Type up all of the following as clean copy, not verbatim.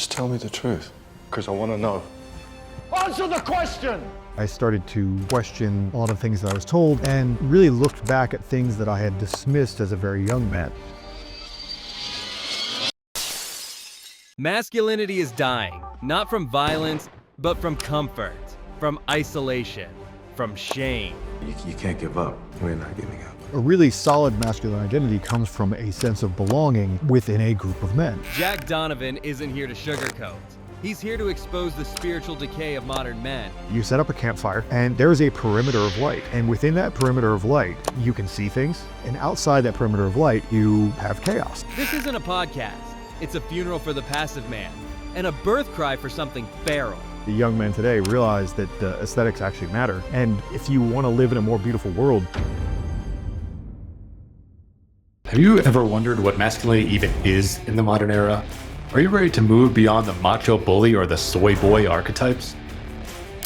Just tell me the truth, because I want to know. Answer the question! I started to question a lot of things that I was told and really looked back at things that I had dismissed as a very young man. Masculinity is dying, not from violence, but from comfort, from isolation, from shame. You can't give up. We're not giving up. A really solid masculine identity comes from a sense of belonging within a group of men. Jack Donovan isn't here to sugarcoat. He's here to expose the spiritual decay of modern men. You set up a campfire and there's a perimeter of light. And within that perimeter of light, you can see things. And outside that perimeter of light, you have chaos. This isn't a podcast. It's a funeral for the passive man and a birth cry for something feral. The young men today realize that aesthetics actually matter. And if you want to live in a more beautiful world. Have you ever wondered what masculinity even is in the modern era? Are you ready to move beyond the macho bully or the soy boy archetypes?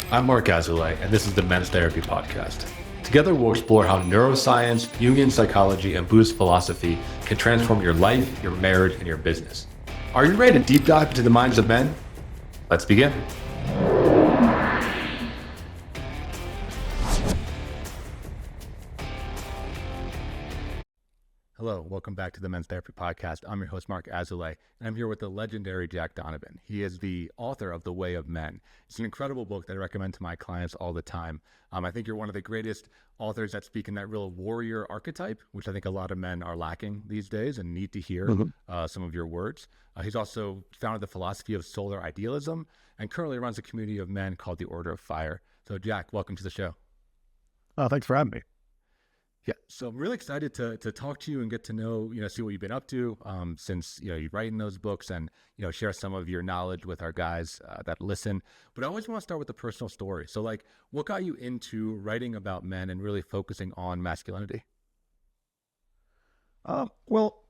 I'm Marc Azoulay, and this is the Men's Therapy Podcast. Together, we'll explore how neuroscience, Jungian psychology, and Buddhist philosophy can transform your life, your marriage, and your business. Are you ready to deep dive into the minds of men? Let's begin. Hello, welcome back to the Men's Therapy Podcast. I'm your host, Marc Azoulay, and I'm here with the legendary Jack Donovan. He is the author of The Way of Men. It's an incredible book that I recommend to my clients all the time. I think you're one of the greatest authors that speak in that real warrior archetype, which I think a lot of men are lacking these days and need to hear some of your words. He's also founded the philosophy of solar idealism and currently runs a community of men called the Order of Fire. So Jack, welcome to the show. Thanks for having me. Yeah, so I'm really excited to talk to you and get to know, see what you've been up to since, you're writing those books and, share some of your knowledge with our guys that listen. But I always want to start with a personal story. So what got you into writing about men and really focusing on masculinity? Well,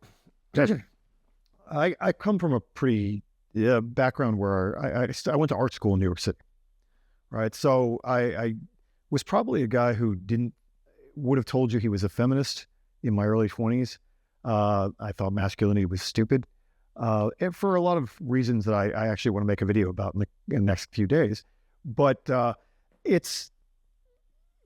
I come from a pretty background where I went to art school in New York City, right? So I was probably a guy who would have told you he was a feminist in my early 20s. I thought masculinity was stupid, and for a lot of reasons that I actually want to make a video about in the next few days. But it's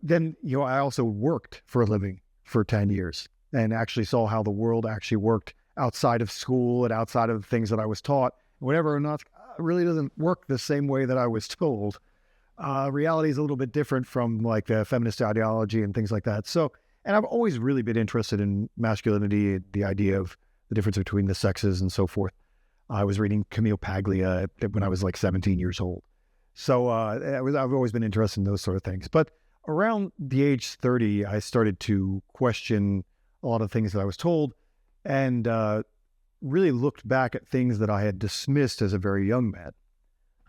then, I also worked for a living for 10 years and actually saw how the world actually worked outside of school and outside of the things that I was taught. Whatever or not, really doesn't work the same way that I was told. Reality is a little bit different from like the feminist ideology and things like that. So, and I've always really been interested in masculinity, the idea of the difference between the sexes and so forth. I was reading Camille Paglia when I was like 17 years old. So I've always been interested in those sort of things. But around the age 30, I started to question a lot of things that I was told and really looked back at things that I had dismissed as a very young man.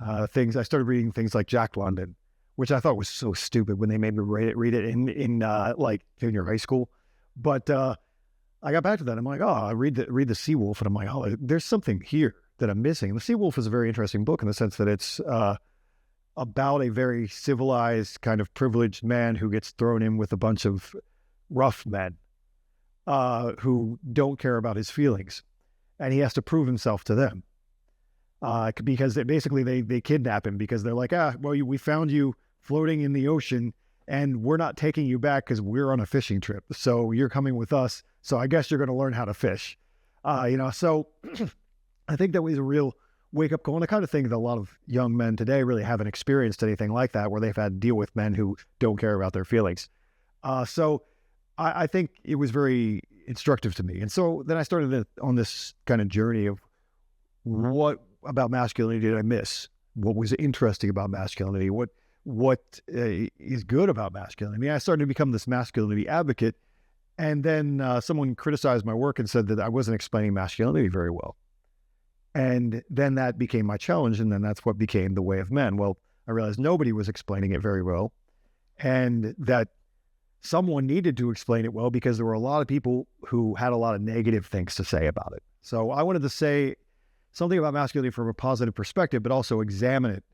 I started reading things like Jack Donovan, which I thought was so stupid when they made me read it in like junior high school. But I got back to that. I'm like, I read the Sea Wolf, and I'm like, there's something here that I'm missing. And the Sea Wolf is a very interesting book in the sense that it's about a very civilized kind of privileged man who gets thrown in with a bunch of rough men who don't care about his feelings, and he has to prove himself to them. Because they kidnap him because they're like, we found you floating in the ocean and we're not taking you back because we're on a fishing trip. So you're coming with us. So I guess you're going to learn how to fish. So I think that was a real wake up call. And I kind of think that a lot of young men today really haven't experienced anything like that, where they've had to deal with men who don't care about their feelings. So I think it was very instructive to me. And so then I started on this kind of journey of what about masculinity did I miss? What was interesting about masculinity? What is good about masculinity? I started to become this masculinity advocate, and then someone criticized my work and said that I wasn't explaining masculinity very well. And then that became my challenge, and then that's what became The Way of Men. Well, I realized nobody was explaining it very well, and that someone needed to explain it well because there were a lot of people who had a lot of negative things to say about it. So I wanted to say something about masculinity from a positive perspective, but also examine it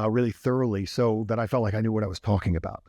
really thoroughly so that I felt like I knew what I was talking about.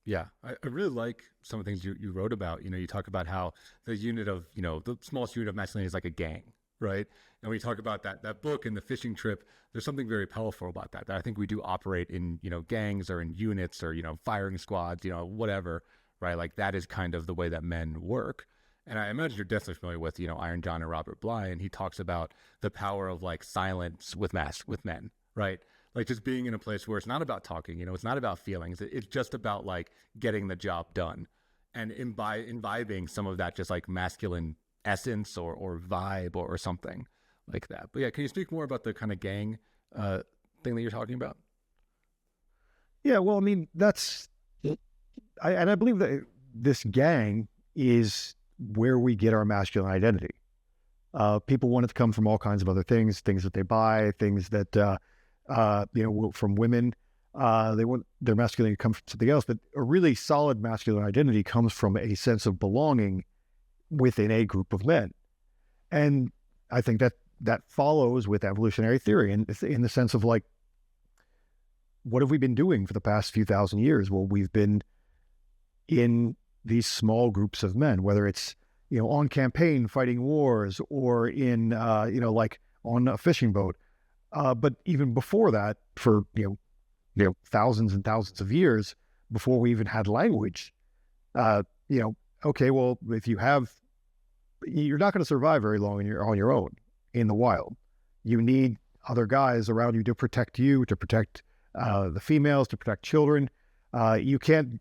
Yeah, I really like some of the things you wrote about. You talk about how the unit of, the smallest unit of masculinity is like a gang, right? And when you talk about that book and the fishing trip, there's something very powerful about that I think we do operate in, gangs or in units or, firing squads, whatever, right? Like that is kind of the way that men work. And I imagine you're definitely familiar with, Iron John and Robert Bly, and he talks about the power of like silence with men, right? Like just being in a place where it's not about talking, it's not about feelings. It's just about like getting the job done and imbibing some of that just like masculine essence or vibe or something like that. But yeah, can you speak more about the kind of gang thing that you're talking about? Yeah, well, I mean, I believe that this gang is where we get our masculine identity. People want it to come from all kinds of other things that they buy, things that, from women. They want their masculinity to come from something else, but a really solid masculine identity comes from a sense of belonging within a group of men. And I think that follows with evolutionary theory in the sense of like, what have we been doing for the past few thousand years? Well, we've been in these small groups of men, whether it's, on campaign fighting wars or in, like on a fishing boat. But even before that, for, thousands and thousands of years before we even had language, okay, well, if you're not going to survive very long on your own in the wild. You need other guys around you to protect the females, to protect children. You can't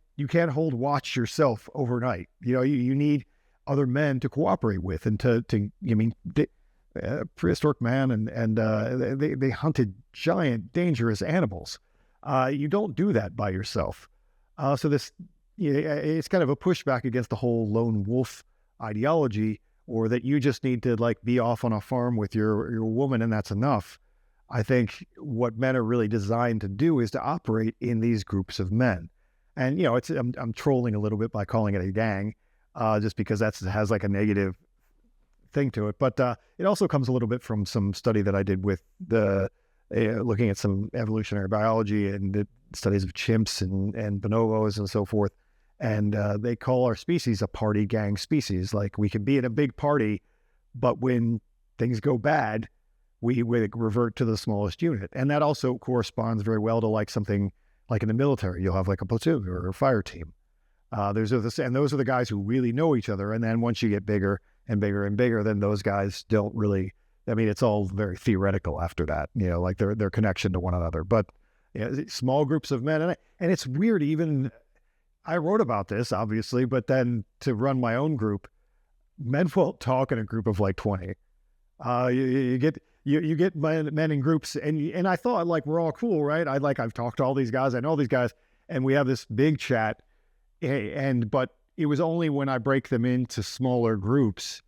hold watch yourself overnight. You need other men to cooperate with and prehistoric man and they hunted giant dangerous animals. You don't do that by yourself. So this, it's kind of a pushback against the whole lone wolf ideology, or that you just need to like be off on a farm with your woman and that's enough. I think what men are really designed to do is to operate in these groups of men. And, I'm trolling a little bit by calling it a gang, just because that has like a negative thing to it. But it also comes a little bit from some study that I did with looking at some evolutionary biology and the studies of chimps and bonobos and so forth. And they call our species a party gang species. Like we can be in a big party, but when things go bad, we revert to the smallest unit. And that also corresponds very well to like something like in the military. You'll have like a platoon or a fire team. And those are the guys who really know each other. And then once you get bigger and bigger and bigger, then those guys don't really, it's all very theoretical after that, like their connection to one another. But small groups of men. And it's weird, even I wrote about this obviously, but then to run my own group, men won't talk in a group of like 20. You get men in groups, and I thought like we're all cool, right? I've talked to all these guys, I know these guys, and we have this big chat. But it was only when I break them into smaller groups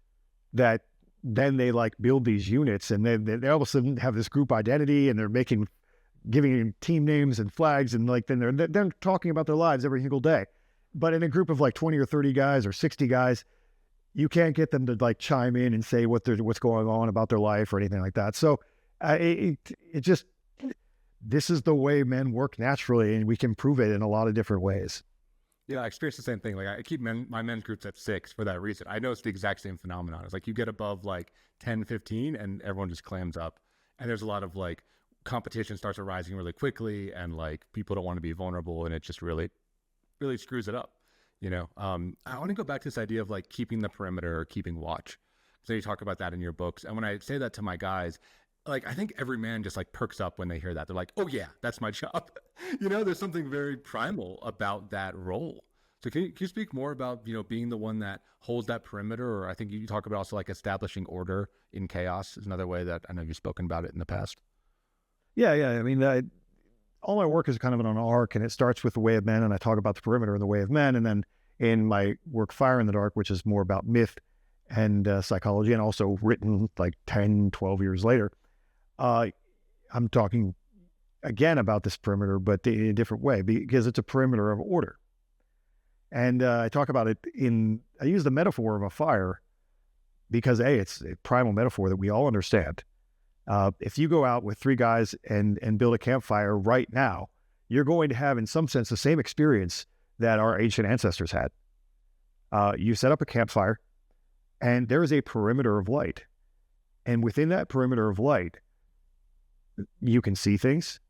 that then they like build these units, and then they all of a sudden have this group identity, and they're giving team names and flags, and like then they're talking about their lives every single day. But in a group of like 20 or 30 guys or 60 guys, you can't get them to like chime in and say what's going on about their life or anything like that. So this is the way men work naturally, and we can prove it in a lot of different ways. Yeah, I experience the same thing. Like I keep my men's groups at 6 for that reason. I noticed the exact same phenomenon. It's like you get above like 10, 15 and everyone just clams up. And there's a lot of like competition starts arising really quickly, and like people don't want to be vulnerable, and it just really, really screws it up. I want to go back to this idea of like keeping the perimeter or keeping watch. So you talk about that in your books. And when I say that to my guys, like, I think every man just like perks up when they hear that. They're like, oh yeah, that's my job. There's something very primal about that role. So can you speak more about, being the one that holds that perimeter? Or I think you talk about also like establishing order in chaos is another way that I know you've spoken about it in the past. Yeah. All my work is kind of on an arc, and it starts with the way of men, and I talk about the perimeter and the way of men. And then in my work, Fire in the Dark, which is more about myth and psychology, and also written like 10, 12 years later, I'm talking again about this perimeter, but in a different way, because it's a perimeter of order. And I talk about it I use the metaphor of a fire because it's a primal metaphor that we all understand. If you go out with 3 guys and build a campfire right now, you're going to have in some sense the same experience that our ancient ancestors had. You set up a campfire and there is a perimeter of light. And within that perimeter of light, you can see things,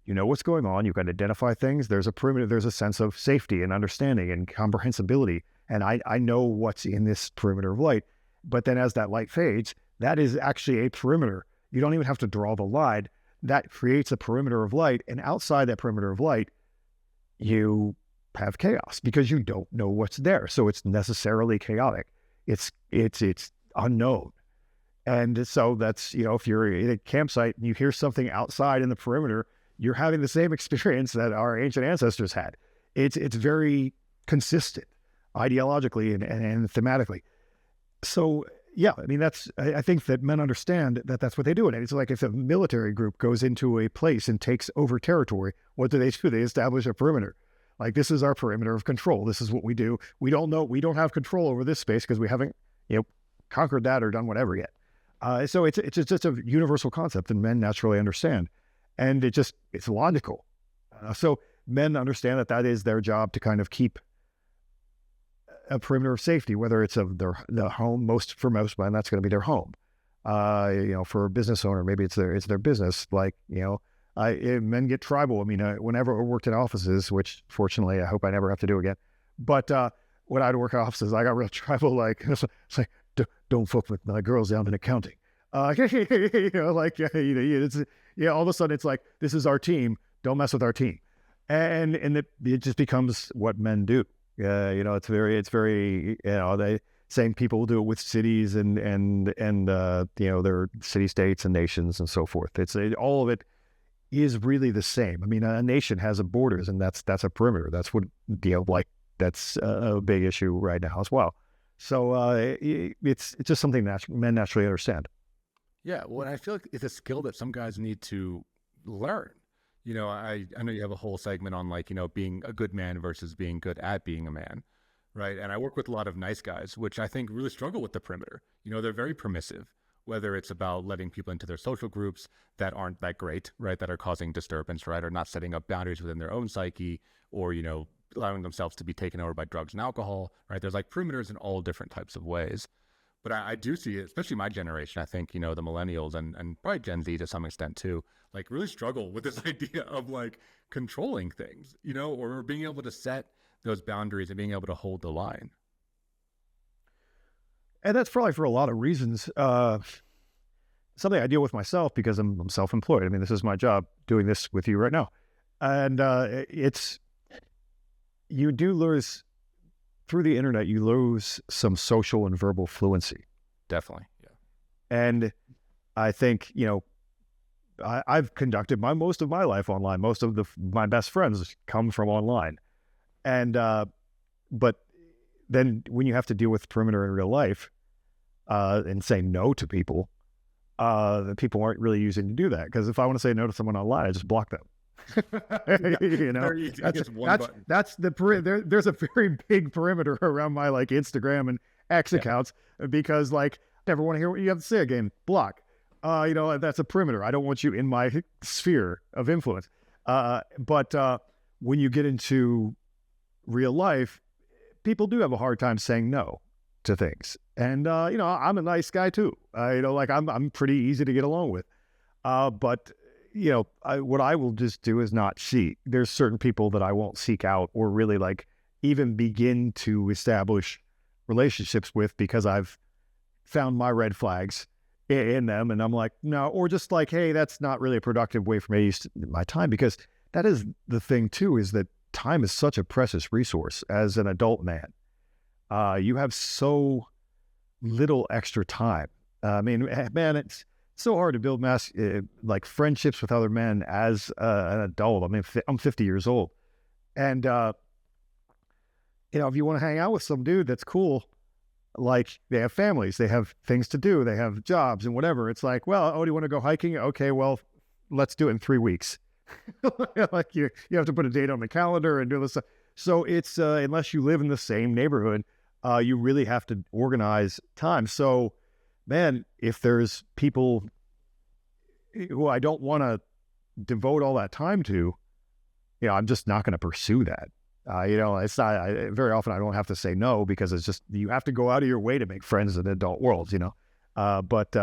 you know what's going on, you can identify things. There's a perimeter, there's a sense of safety and understanding and comprehensibility. And I know what's in this perimeter of light. But then as that light fades, that is actually a perimeter. You don't even have to draw the line. That creates a perimeter of light. And outside that perimeter of light, you have chaos because you don't know what's there. So it's necessarily chaotic. It's unknown. And so that's, you know, if you're at a campsite and you hear something outside in the perimeter, you're having the same experience that our ancient ancestors had. It's very consistent ideologically and thematically. So yeah, I mean, I think that men understand that that's what they do. And it's like if a military group goes into a place and takes over territory, what do? They establish a perimeter. Like, this is our perimeter of control. This is what we do. We don't have control over this space because we haven't, you know, conquered that or done whatever yet. So it's just a universal concept, and men naturally understand. And it's logical. So men understand that is their job to kind of keep a perimeter of safety, whether it's of the home. For most men, that's going to be their home. You know, for a business owner, maybe it's their business. Like, you know, men get tribal. I mean, whenever I worked in offices, which fortunately I hope I never have to do again. But when I'd work in offices, I got real tribal. Like, it's like, don't fuck with my girls down in accounting. You know, like, all of a sudden it's like, this is our team. Don't mess with our team. And it just becomes what men do. You know, it's very, you know, the same people do it with cities and you know, their city states and nations and so forth. All of it is really the same. I mean, a nation has a borders, and that's a perimeter. That's what, you know, like, that's a big issue right now as well. So it's just something that men naturally understand. Yeah, well, I feel like it's a skill that some guys need to learn. You know, I know you have a whole segment on, like, you know, being a good man versus being good at being a man, right? And I work with a lot of nice guys, which I think really struggle with the perimeter. You know, they're very permissive, whether it's about letting people into their social groups that aren't that great, right, that are causing disturbance, right, or not setting up boundaries within their own psyche, or, you know, allowing themselves to be taken over by drugs and alcohol, right? There's like perimeters in all different types of ways. But I do see it, especially my generation, I think, you know, the millennials and probably Gen Z to some extent too, like, really struggle with this idea of, like, controlling things, you know, or being able to set those boundaries and being able to hold the line. And that's probably for a lot of reasons. Something I deal with myself because I'm self-employed. I mean, this is my job, doing this with you right now. And you do lose, through the internet, you lose some social and verbal fluency. Definitely, yeah. And I think, you know, I've conducted most of my life online. Most of my best friends come from online. And, but then when you have to deal with perimeter in real life, and say no to people, the people aren't really using to do that. Because if I want to say no to someone online, I just block them. You know, that's there's a very big perimeter around my, like, Instagram and X accounts, because, like, never want to hear what you have to say again. Block. You know, that's a perimeter. I don't want you in my sphere of influence. But when you get into real life, people do have a hard time saying no to things. And you know, I'm a nice guy too. You know, like, I'm pretty easy to get along with. But you know, what I will just do is not seek. There's certain people that I won't seek out or really, like, even begin to establish relationships with, because I've found my red flags in them. And I'm like, no, or just like, hey, that's not really a productive way for me to use my time. Because that is the thing too, is that time is such a precious resource as an adult man. You have so little extra time. I mean, man, it's so hard to build like, friendships with other men as an adult. I mean, I'm 50 years old. And, you know, if you want to hang out with some dude that's cool, like, they have families, they have things to do, they have jobs and whatever. It's like, well, oh, do you want to go hiking? Okay, well, let's do it in 3 weeks. Like, you have to put a date on the calendar and do this stuff. So it's, unless you live in the same neighborhood, you really have to organize time. So, man, if there's people who I don't want to devote all that time to, you know, I'm just not going to pursue that. You know, it's not, very often I don't have to say no, because it's just, you have to go out of your way to make friends in adult worlds, you know. But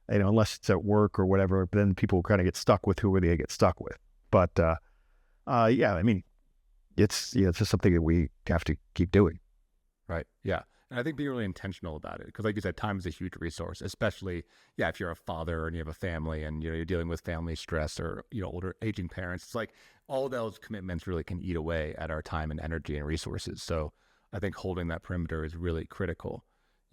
unless it's at work or whatever, then people kind of get stuck with who they get stuck with. But yeah, I mean, it's just something that we have to keep doing. Right. Yeah. And I think being really intentional about it, because like you said, time is a huge resource, especially, yeah, if you're a father and you have a family and, you're dealing with family stress or, older aging parents. It's like all those commitments really can eat away at our time and energy and resources. So I think holding that perimeter is really critical.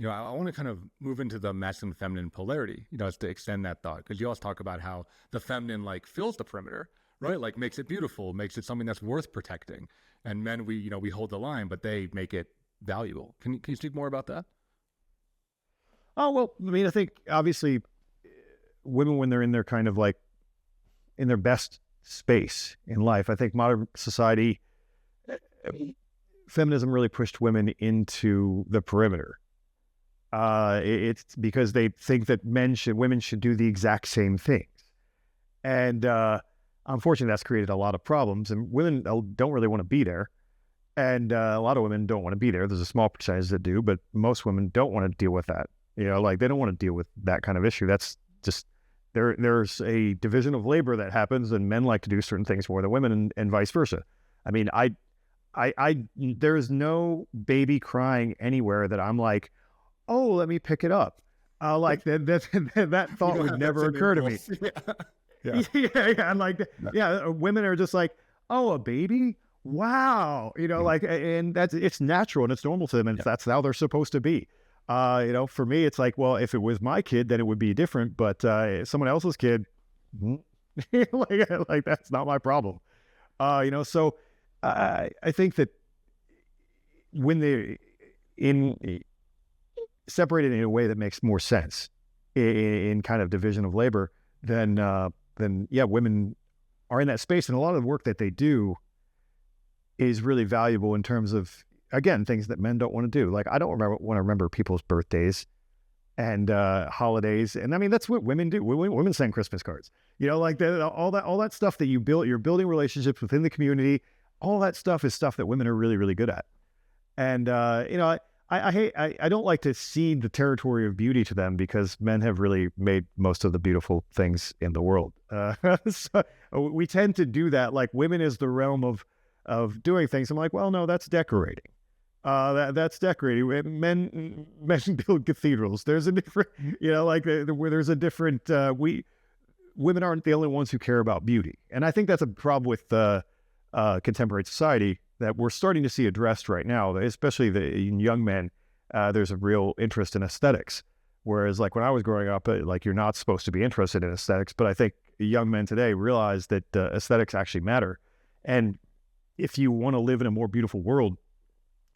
I want to kind of move into the masculine feminine polarity, as to extend that thought, because you always talk about how the feminine like fills the perimeter, right? Like makes it beautiful, makes it something that's worth protecting. And men, we hold the line, but they make it valuable. Can you speak more about that? Oh, well, I mean, I think obviously women, when they're in their kind of like in their best space in life, I think modern society, feminism really pushed women into the perimeter. It's because they think that women should do the exact same things. And unfortunately, that's created a lot of problems, and women don't really want to be there. And a lot of women don't want to be there. There's a small percentage that do, but most women don't want to deal with that. Like they don't want to deal with that kind of issue. That's just, there's a division of labor that happens, and men like to do certain things more than women, and vice versa. I mean, there is no baby crying anywhere that I'm like, oh, let me pick it up. Like that thought would never occur to me. Yeah. I'm like, women are just like, oh, a baby? Wow. Like, and it's natural and it's normal to them, and that's how they're supposed to be. For me, it's like, well, if it was my kid, then it would be different, but someone else's kid, like that's not my problem. So I think that when they separated in a way that makes more sense in kind of division of labor, then women are in that space, and a lot of the work that they do is really valuable in terms of, again, things that men don't want to do. Like, I don't want to remember people's birthdays and holidays, and I mean that's what women do. Women send Christmas cards. Like all that stuff that you're building relationships within the community. All that stuff is stuff that women are really, really good at. And I don't like to cede the territory of beauty to them, because men have really made most of the beautiful things in the world. So we tend to do that. Like, women is the realm of doing things. I'm like, well, no, that's decorating. That's decorating. Men build cathedrals. There's a different, where there's a different. Women aren't the only ones who care about beauty, and I think that's a problem with contemporary society that we're starting to see addressed right now, especially in young men. There's a real interest in aesthetics, whereas like when I was growing up, like you're not supposed to be interested in aesthetics. But I think young men today realize that aesthetics actually matter, and if you want to live in a more beautiful world,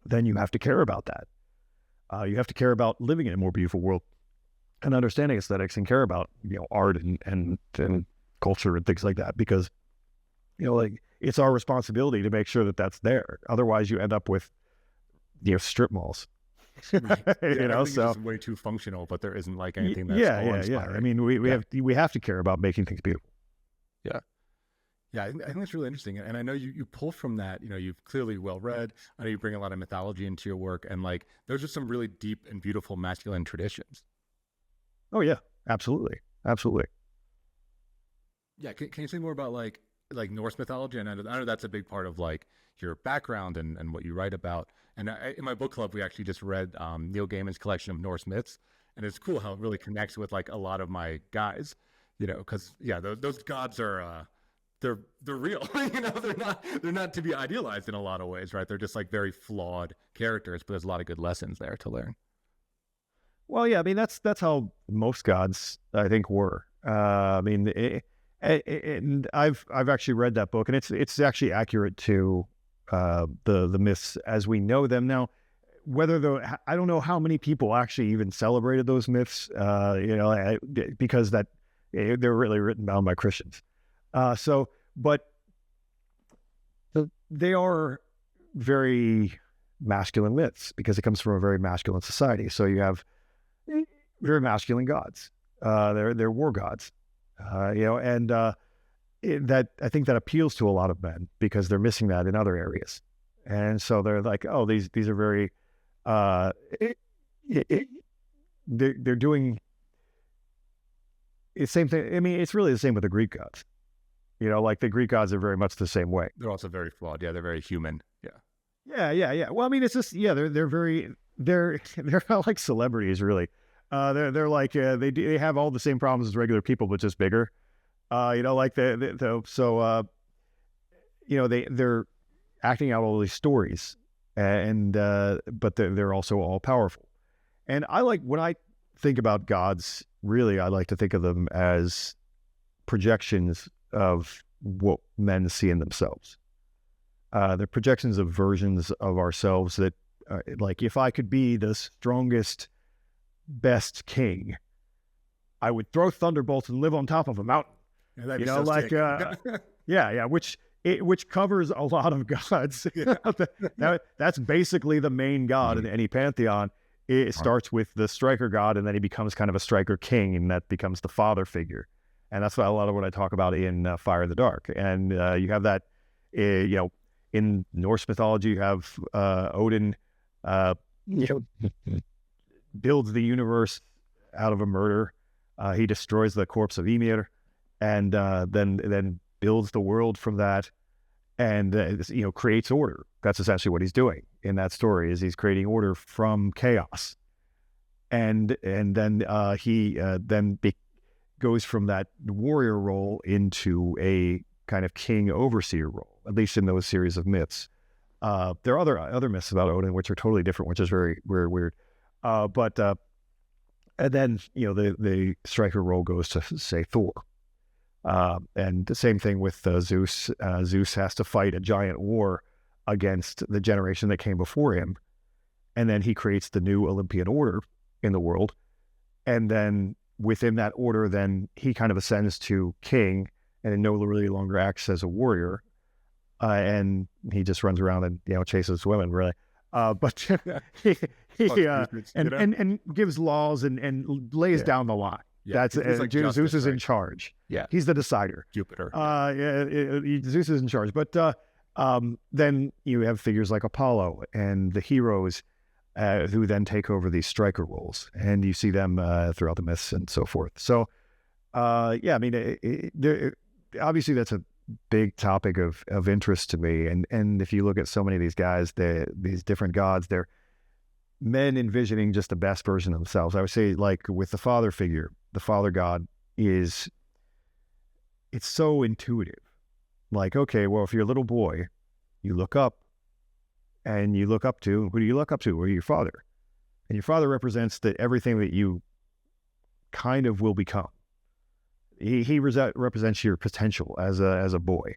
then you have to care about that. You have to care about living in a more beautiful world and understanding aesthetics, and care about art and culture and things like that, because like it's our responsibility to make sure that that's there. Otherwise, you end up with strip malls. Right. Yeah, So it's just way too functional, but there isn't like anything that's yeah. I mean, we have to care about making things beautiful. Yeah, I think that's really interesting. And I know you pull from that, you've clearly well-read. I know you bring a lot of mythology into your work, and like, those are some really deep and beautiful masculine traditions. Oh yeah, absolutely. Yeah. Can you say more about like Norse mythology? And I know that's a big part of like your background and what you write about. And in my book club, we actually just read Neil Gaiman's collection of Norse myths. And it's cool how it really connects with like a lot of my guys, because those gods are, they're real. They're not to be idealized in a lot of ways, right? They're just like very flawed characters, but there's a lot of good lessons there to learn. Well, yeah, I mean that's how most gods, I think, were. I mean, and I've actually read that book, and it's actually accurate to the myths as we know them now. I don't know how many people actually even celebrated those myths, because they're really written down by Christians. But they are very masculine myths, because it comes from a very masculine society. So you have very masculine gods. They're war gods, and that I think that appeals to a lot of men, because they're missing that in other areas. And so they're like, oh, these are very, they're doing it's same thing. I mean, it's really the same with the Greek gods. Like the Greek gods are very much the same way. They're also very flawed. Yeah, they're very human. Yeah. Yeah. Well, I mean, it's just they're not like celebrities really. They're like they have all the same problems as regular people, but just bigger. Like they're acting out all these stories, and but they're also all powerful. And when I think about gods, really, I like to think of them as projections of what men see in themselves. They're projections of versions of ourselves that, like, if I could be the strongest, best king, I would throw thunderbolts and live on top of a mountain. Yeah, that'd be so sick. Which covers a lot of gods. That's basically the main god in any pantheon. It starts with the striker god, and then he becomes kind of a striker king, and that becomes the father figure. And that's a lot of what I talk about in Fire in the Dark. And you have that, in Norse mythology, you have Odin, builds the universe out of a murder. He destroys the corpse of Ymir, and then builds the world from that, and creates order. That's essentially what he's doing in that story. Is he's creating order from chaos, and then he goes from that warrior role into a kind of king overseer role, at least in those series of myths. There are other myths about Odin which are totally different, which is very, very weird. And then the striker role goes to, say, Thor. And the same thing with Zeus. Zeus has to fight a giant war against the generation that came before him, and then he creates the new Olympian order in the world. And then within that order, then he kind of ascends to king, and no really longer acts as a warrior, and he just runs around and chases women, really. But he and gives laws and lays down the line. Yeah, that's like Zeus is right? in charge. Yeah, he's the decider. Jupiter. Zeus is in charge. But then you have figures like Apollo and the heroes, who then take over these striker roles, and you see them throughout the myths and so forth. So, I mean, obviously that's a big topic of interest to me. And if you look at so many of these guys, these different gods, they're men envisioning just the best version of themselves. I would say, like with the father figure, the father god it's so intuitive. Like, okay, well, if you're a little boy, you look up, and you look up to, who do you look up to? Well, your father. And your father represents everything that you kind of will become. He represents your potential as a boy.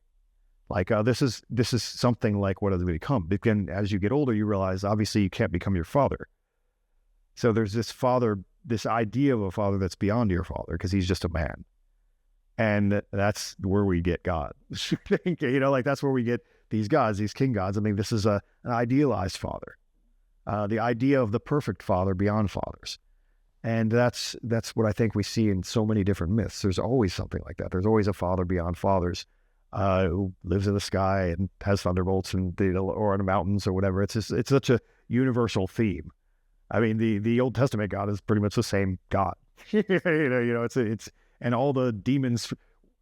Like, this is something like what it will become. But then as you get older, you realize, obviously, you can't become your father. So there's this idea of a father that's beyond your father, because he's just a man. And that's where we get God. Like that's where we get these gods, these king gods. I mean, this is an idealized father. The idea of the perfect father beyond fathers. And that's what I think we see in so many different myths. There's always something like that. There's always a father beyond fathers, who lives in the sky and has thunderbolts or on the mountains or whatever. It's such a universal theme. I mean, the Old Testament God is pretty much the same God. It's and all the demons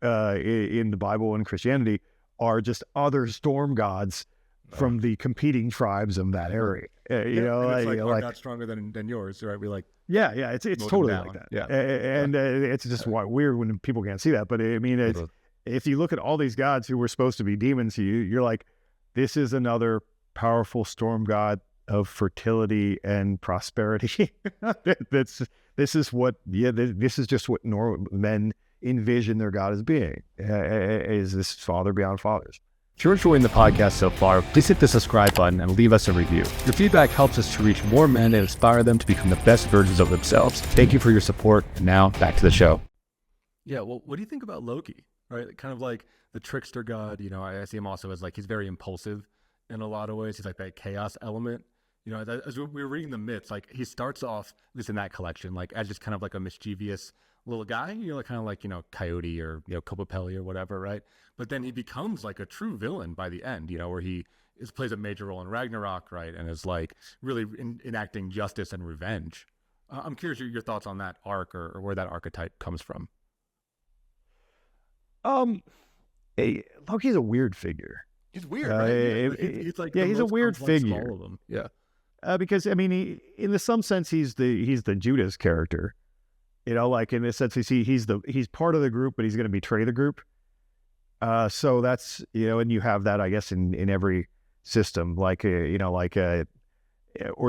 in the Bible and Christianity are just other storm gods from the competing tribes of that area. It's not stronger than yours, right? It's totally like that. Yeah, and it's just weird when people can't see that. But I mean, if you look at all these gods who were supposed to be demons to you, you're like, this is another powerful storm god of fertility and prosperity. This is just what men envision their God as being, is this father beyond fathers. If you're enjoying the podcast so far, please hit the subscribe button and leave us a review. Your feedback helps us to reach more men and inspire them to become the best versions of themselves. Thank you for your support. And now back to the show. Yeah, well, what do you think about Loki? Right, kind of like the trickster god. I see him also as like, he's very impulsive in a lot of ways. He's like that chaos element. As we were reading the myths, like he starts off, at least in that collection, like as just kind of like a mischievous little guy, kind of like, Coyote or, Copapelli or whatever, right? But then he becomes like a true villain by the end, where he plays a major role in Ragnarok, right? And is like really enacting justice and revenge. I'm curious your thoughts on that arc or where that archetype comes from. Um, Loki's a weird figure. He's weird, right? He's like the he's a most weird complex of figure. all of them. Yeah. Because I mean, in some sense, he's the Judas character. Like in the sense, he's part of the group, but he's going to betray the group. So that's and you have that, I guess, in every system, like or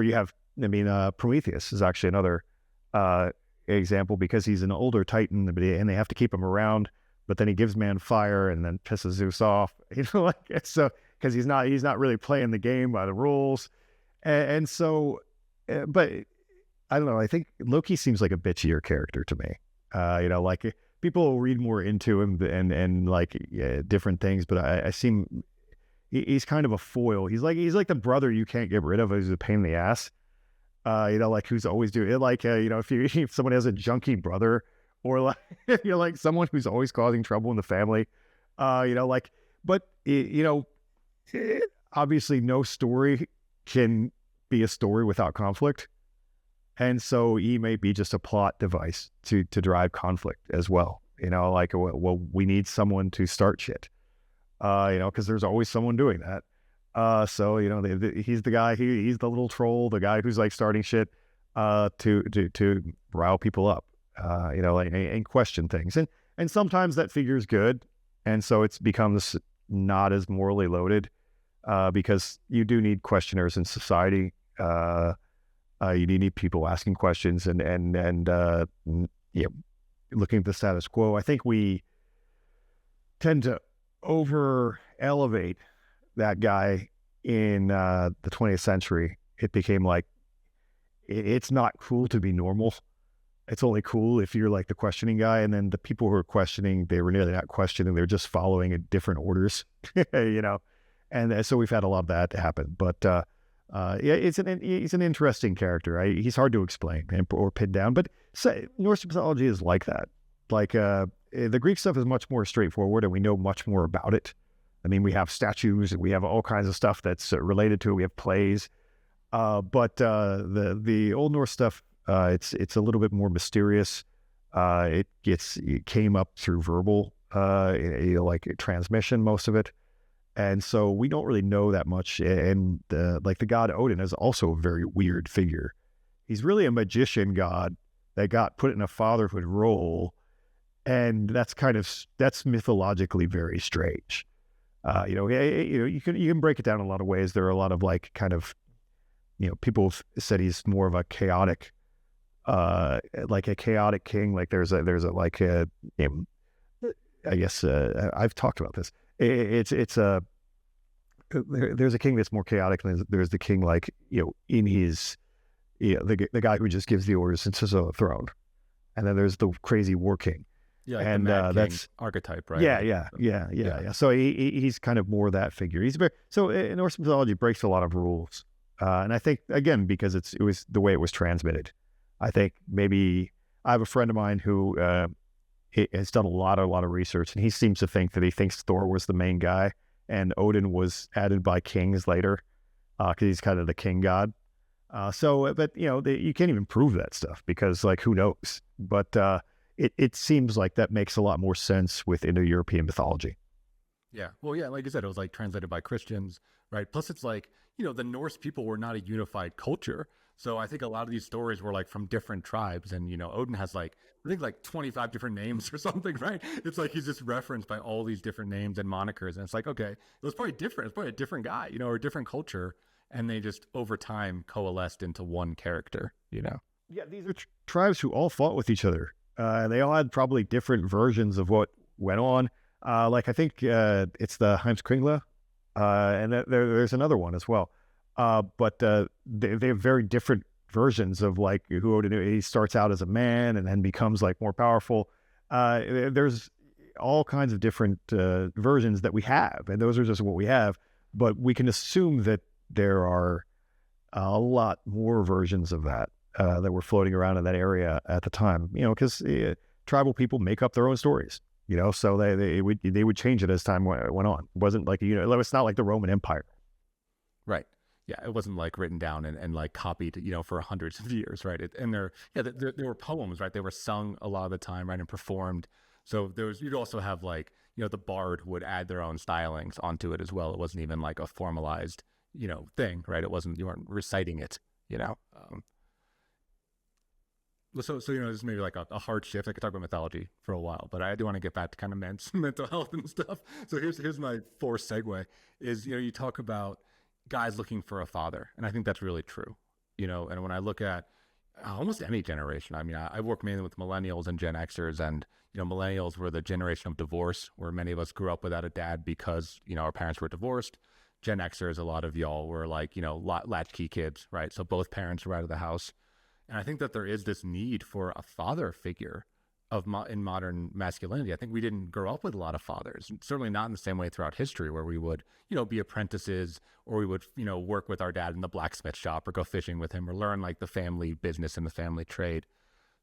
you have, Prometheus is actually another example, because he's an older Titan, and they have to keep him around, but then he gives man fire and then pisses Zeus off, so because he's not really playing the game by the rules, and so, but I don't know. I think Loki seems like a bitchier character to me. Like people will read more into him and like different things, but he's kind of a foil. He's like the brother you can't get rid of, who's a pain in the ass. Like who's always doing it. Like if someone has a junky brother, or like like someone who's always causing trouble in the family, but obviously no story can be a story without conflict. And so he may be just a plot device to drive conflict as well. Like, well, we need someone to start shit, because there's always someone doing that. So, he's the guy, he's the little troll, the guy who's like starting shit to rile people up, and question things. And sometimes that figure's good. And so it becomes not as morally loaded, because you do need questioners in society. You need people asking questions and looking at the status quo. I think we tend to over elevate that guy in the 20th century. It became like, it's not cool to be normal. It's only cool if you're like the questioning guy. And then the people who are questioning, they were nearly not questioning. They're just following in different orders, And so we've had a lot of that happen. But he's an interesting character. He's hard to explain or pin down, but Norse mythology is like that. Like the Greek stuff is much more straightforward, and we know much more about it. I mean, we have statues, and we have all kinds of stuff that's related to it. We have plays, but the Old Norse stuff, it's a little bit more mysterious. It came up through verbal, like transmission, most of it. And so we don't really know that much. And like the god Odin is also a very weird figure. He's really a magician god that got put in a fatherhood role. And that's mythologically very strange. You can break it down in a lot of ways. There are a lot of like kind of, people have said he's more of a chaotic, like a chaotic king. Like there's a like a, I guess I've talked about this. There's a king that's more chaotic, and there's the king like in his the guy who just gives the orders and sits on the throne, and then there's the crazy war king. Yeah, like and that's archetype, right? Yeah. So he's kind of more that figure. He's Norse mythology breaks a lot of rules, and I think again because it was the way it was transmitted. I think maybe I have a friend of mine who has done a lot of research, and he seems to think that he thinks Thor was the main guy, and Odin was added by kings later, because he's kind of the king god. But you can't even prove that stuff because like who knows? But it seems like that makes a lot more sense with Indo-European mythology. Yeah. Well, yeah, like I said, it was like translated by Christians, right? Plus it's like, the Norse people were not a unified culture. So I think a lot of these stories were like from different tribes, and Odin has like, I think like 25 different names or something, right? It's like he's just referenced by all these different names and monikers, and it's like, okay, it was probably different. It's probably a different guy, or a different culture, and they just over time coalesced into one character, Yeah, these are tribes who all fought with each other. They all had probably different versions of what went on. Like I think it's the Heimskringla, and there's another one as well. But they have very different versions of like who Odin is. He starts out as a man and then becomes like more powerful. There's all kinds of different versions that we have, and those are just what we have. But we can assume that there are a lot more versions of that that were floating around in that area at the time. Because tribal people make up their own stories. So they would change it as time went on. It wasn't like it's not like the Roman Empire. Right. Yeah, it wasn't like written down and like copied, for hundreds of years, right? There were poems, right? They were sung a lot of the time, right, and performed. So you'd also have like, the bard would add their own stylings onto it as well. It wasn't even like a formalized, thing, right? You weren't reciting it, So this is maybe like a hard shift. I could talk about mythology for a while, but I do want to get back to kind of men's mental health and stuff. So here's my forced segue is, you talk about guys looking for a father. And I think that's really true, and when I look at almost any generation, I mean, I work mainly with millennials and Gen Xers, and, millennials were the generation of divorce, where many of us grew up without a dad because, our parents were divorced. Gen Xers, a lot of y'all were like, latchkey kids, right? So both parents were out of the house. And I think that there is this need for a father figure in modern masculinity. I think we didn't grow up with a lot of fathers, certainly not in the same way throughout history, where we would, be apprentices, or we would, work with our dad in the blacksmith shop, or go fishing with him, or learn like the family business and the family trade.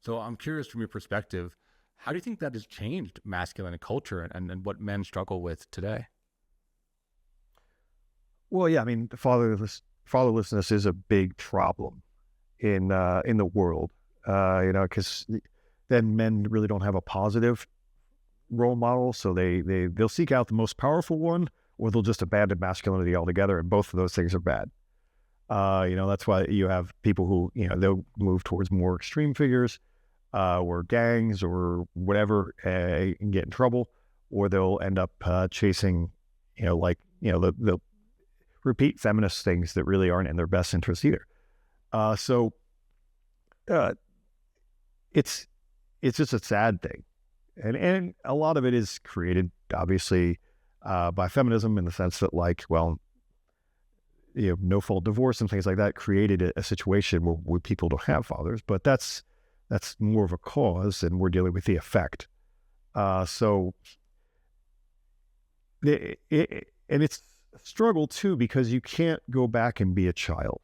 So I'm curious, from your perspective, how do you think that has changed masculine culture and what men struggle with today? Well, yeah, I mean, fatherlessness is a big problem in the world, because then men really don't have a positive role model, so they'll seek out the most powerful one, or they'll just abandon masculinity altogether, and both of those things are bad. That's why you have people who, they'll move towards more extreme figures, or gangs or whatever, and get in trouble, or they'll end up chasing, they'll repeat feminist things that really aren't in their best interest either. So it's just a sad thing. And a lot of it is created, obviously, by feminism, in the sense that, no-fault divorce and things like that created a situation where people don't have fathers. But that's more of a cause, and we're dealing with the effect. And it's a struggle, too, because you can't go back and be a child.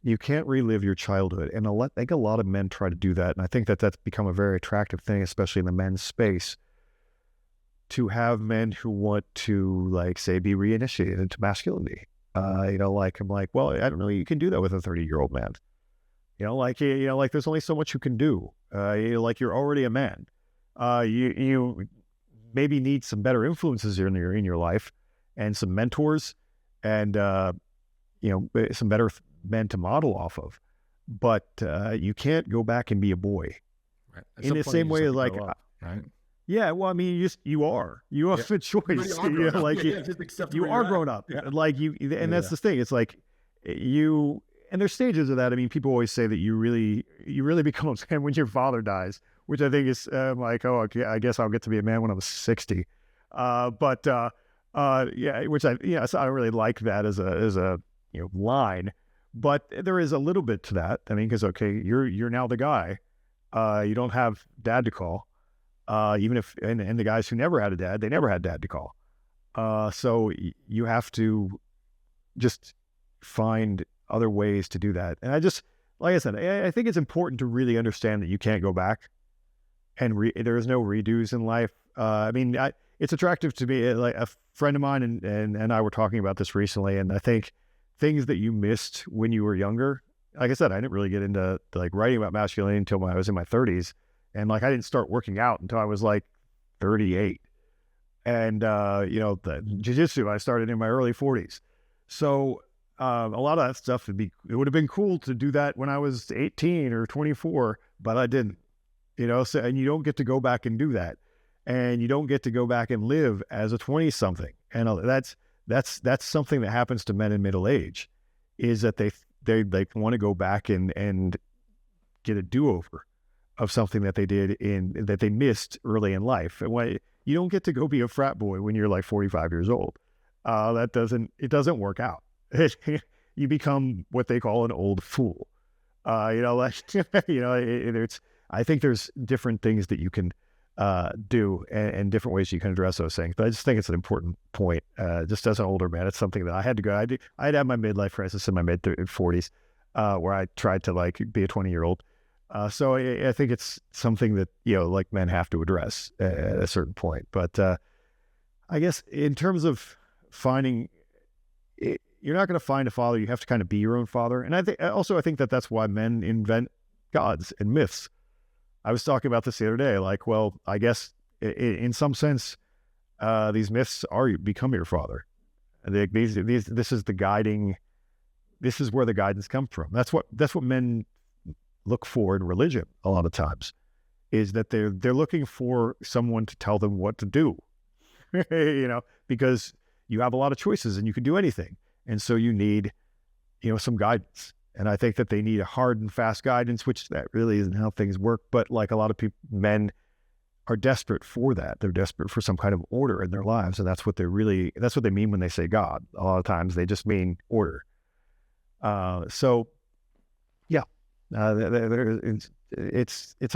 You can't relive your childhood. And I think a lot of men try to do that. And I think that that's become a very attractive thing, especially in the men's space, to have men who want to, say, be reinitiated into masculinity. I'm like, well, I don't know, you can do that with a 30-year-old man. There's only so much you can do. You're already a man. You maybe need some better influences in your life, and some mentors, and, some better men to model off of, but you can't go back and be a boy. Right. In the same way as right? Yeah, well, I mean, you have a choice. You are grown up. Yeah. And that's the thing. It's like and there's stages of that. I mean, people always say that you really become a man when your father dies, which I think is okay, I guess I'll get to be a man when I'm 60. Which so I don't really like that as a line. But there is a little bit to that. I mean, because, okay, you're now the guy. You don't have dad to call. Even if, and the guys who never had a dad, they never had dad to call. So you have to just find other ways to do that. And like I said, I think it's important to really understand that you can't go back, and there is no redos in life. It's attractive to me. Like a friend of mine and I were talking about this recently, and I think things that you missed when you were younger. Like I said, I didn't really get into writing about masculinity until I was in my 30s. And I didn't start working out until I was 38. And, the jiu-jitsu, I started in my early 40s. So a lot of that stuff it would have been cool to do that when I was 18 or 24, but I didn't, so, and you don't get to go back and do that. And you don't get to go back and live as a 20 something. And that's something that happens to men in middle age, is that they want to go back and get a do-over of something that they did that they missed early in life. And you don't get to go be a frat boy when you're 45 years old. It doesn't work out. You become what they call an old fool. I think there's different things that you can do, and different ways you can address those things. But I just think it's an important point. Just as an older man, it's something that I had to go. I'd had my midlife crisis in my mid 40s, where I tried to be a 20-year-old. So I think it's something that men have to address at a certain point. But I guess in terms of finding, you're not going to find a father. You have to kind of be your own father. And I think that that's why men invent gods and myths. I was talking about this the other day. I guess in some sense, these myths are become your father. This is the guiding. This is where the guidance comes from. That's what men look for in religion a lot of times, is that they're looking for someone to tell them what to do, because you have a lot of choices and you can do anything, and so you need, some guidance. And I think that they need a hard and fast guidance, which that really isn't how things work. But like a lot of men are desperate for that. They're desperate for some kind of order in their lives, and that's what they mean when they say God. A lot of times they just mean order. It's a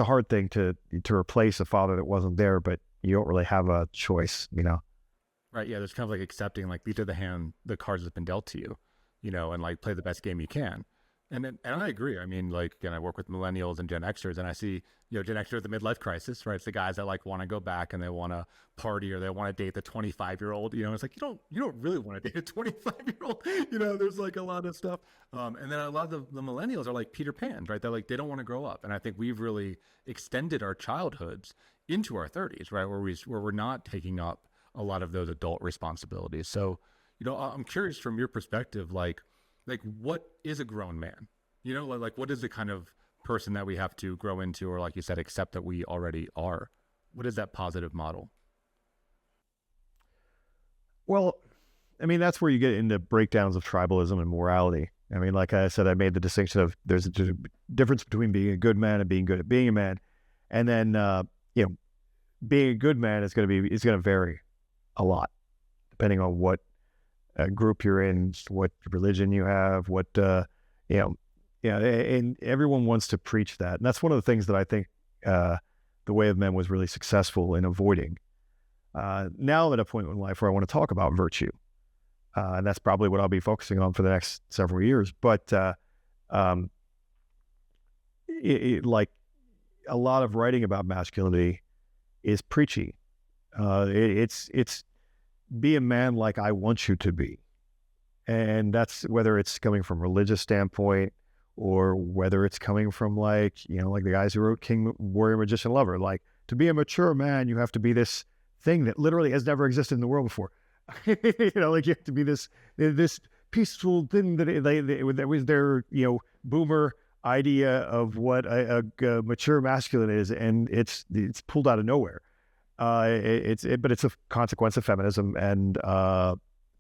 hard thing to replace a father that wasn't there, but you don't really have a choice, Right. Yeah. There's kind of like accepting, like, these are the cards that's been dealt to you, and like play the best game you can. And I agree. I mean, like, again, I work with millennials and Gen Xers, and I see, Gen Xers, the midlife crisis, right? It's the guys that like want to go back and they want to party, or they want to date the 25-year-old. It's like, you don't really want to date a 25-year-old. There's like a lot of stuff. And then a lot of the millennials are like Peter Pan, right? They're like, they don't want to grow up. And I think we've really extended our childhoods into our 30s, right? Where we're not taking up a lot of those adult responsibilities. So, I'm curious from your perspective, like what is a grown man? Like what is the kind of person that we have to grow into, or like you said, accept that we already are? What is that positive model? Well, I mean, that's where you get into breakdowns of tribalism and morality. I mean, like I said, I made the distinction of there's a difference between being a good man and being good at being a man. And then, being a good man is going to vary a lot depending on what group you're in, what religion you have, and everyone wants to preach that. And that's one of the things that I think the Way of Men was really successful in avoiding. Now I'm at a point in life where I want to talk about virtue. And that's probably what I'll be focusing on for the next several years. But like a lot of writing about masculinity is preachy. It's be a man like I want you to be. And that's whether it's coming from a religious standpoint or whether it's coming from like the guys who wrote King, Warrior, Magician, Lover. Like, to be a mature man, you have to be this thing that literally has never existed in the world before. Like you have to be this peaceful thing that was their, boomer idea of what a mature masculine is. And it's pulled out of nowhere. But it's a consequence of feminism and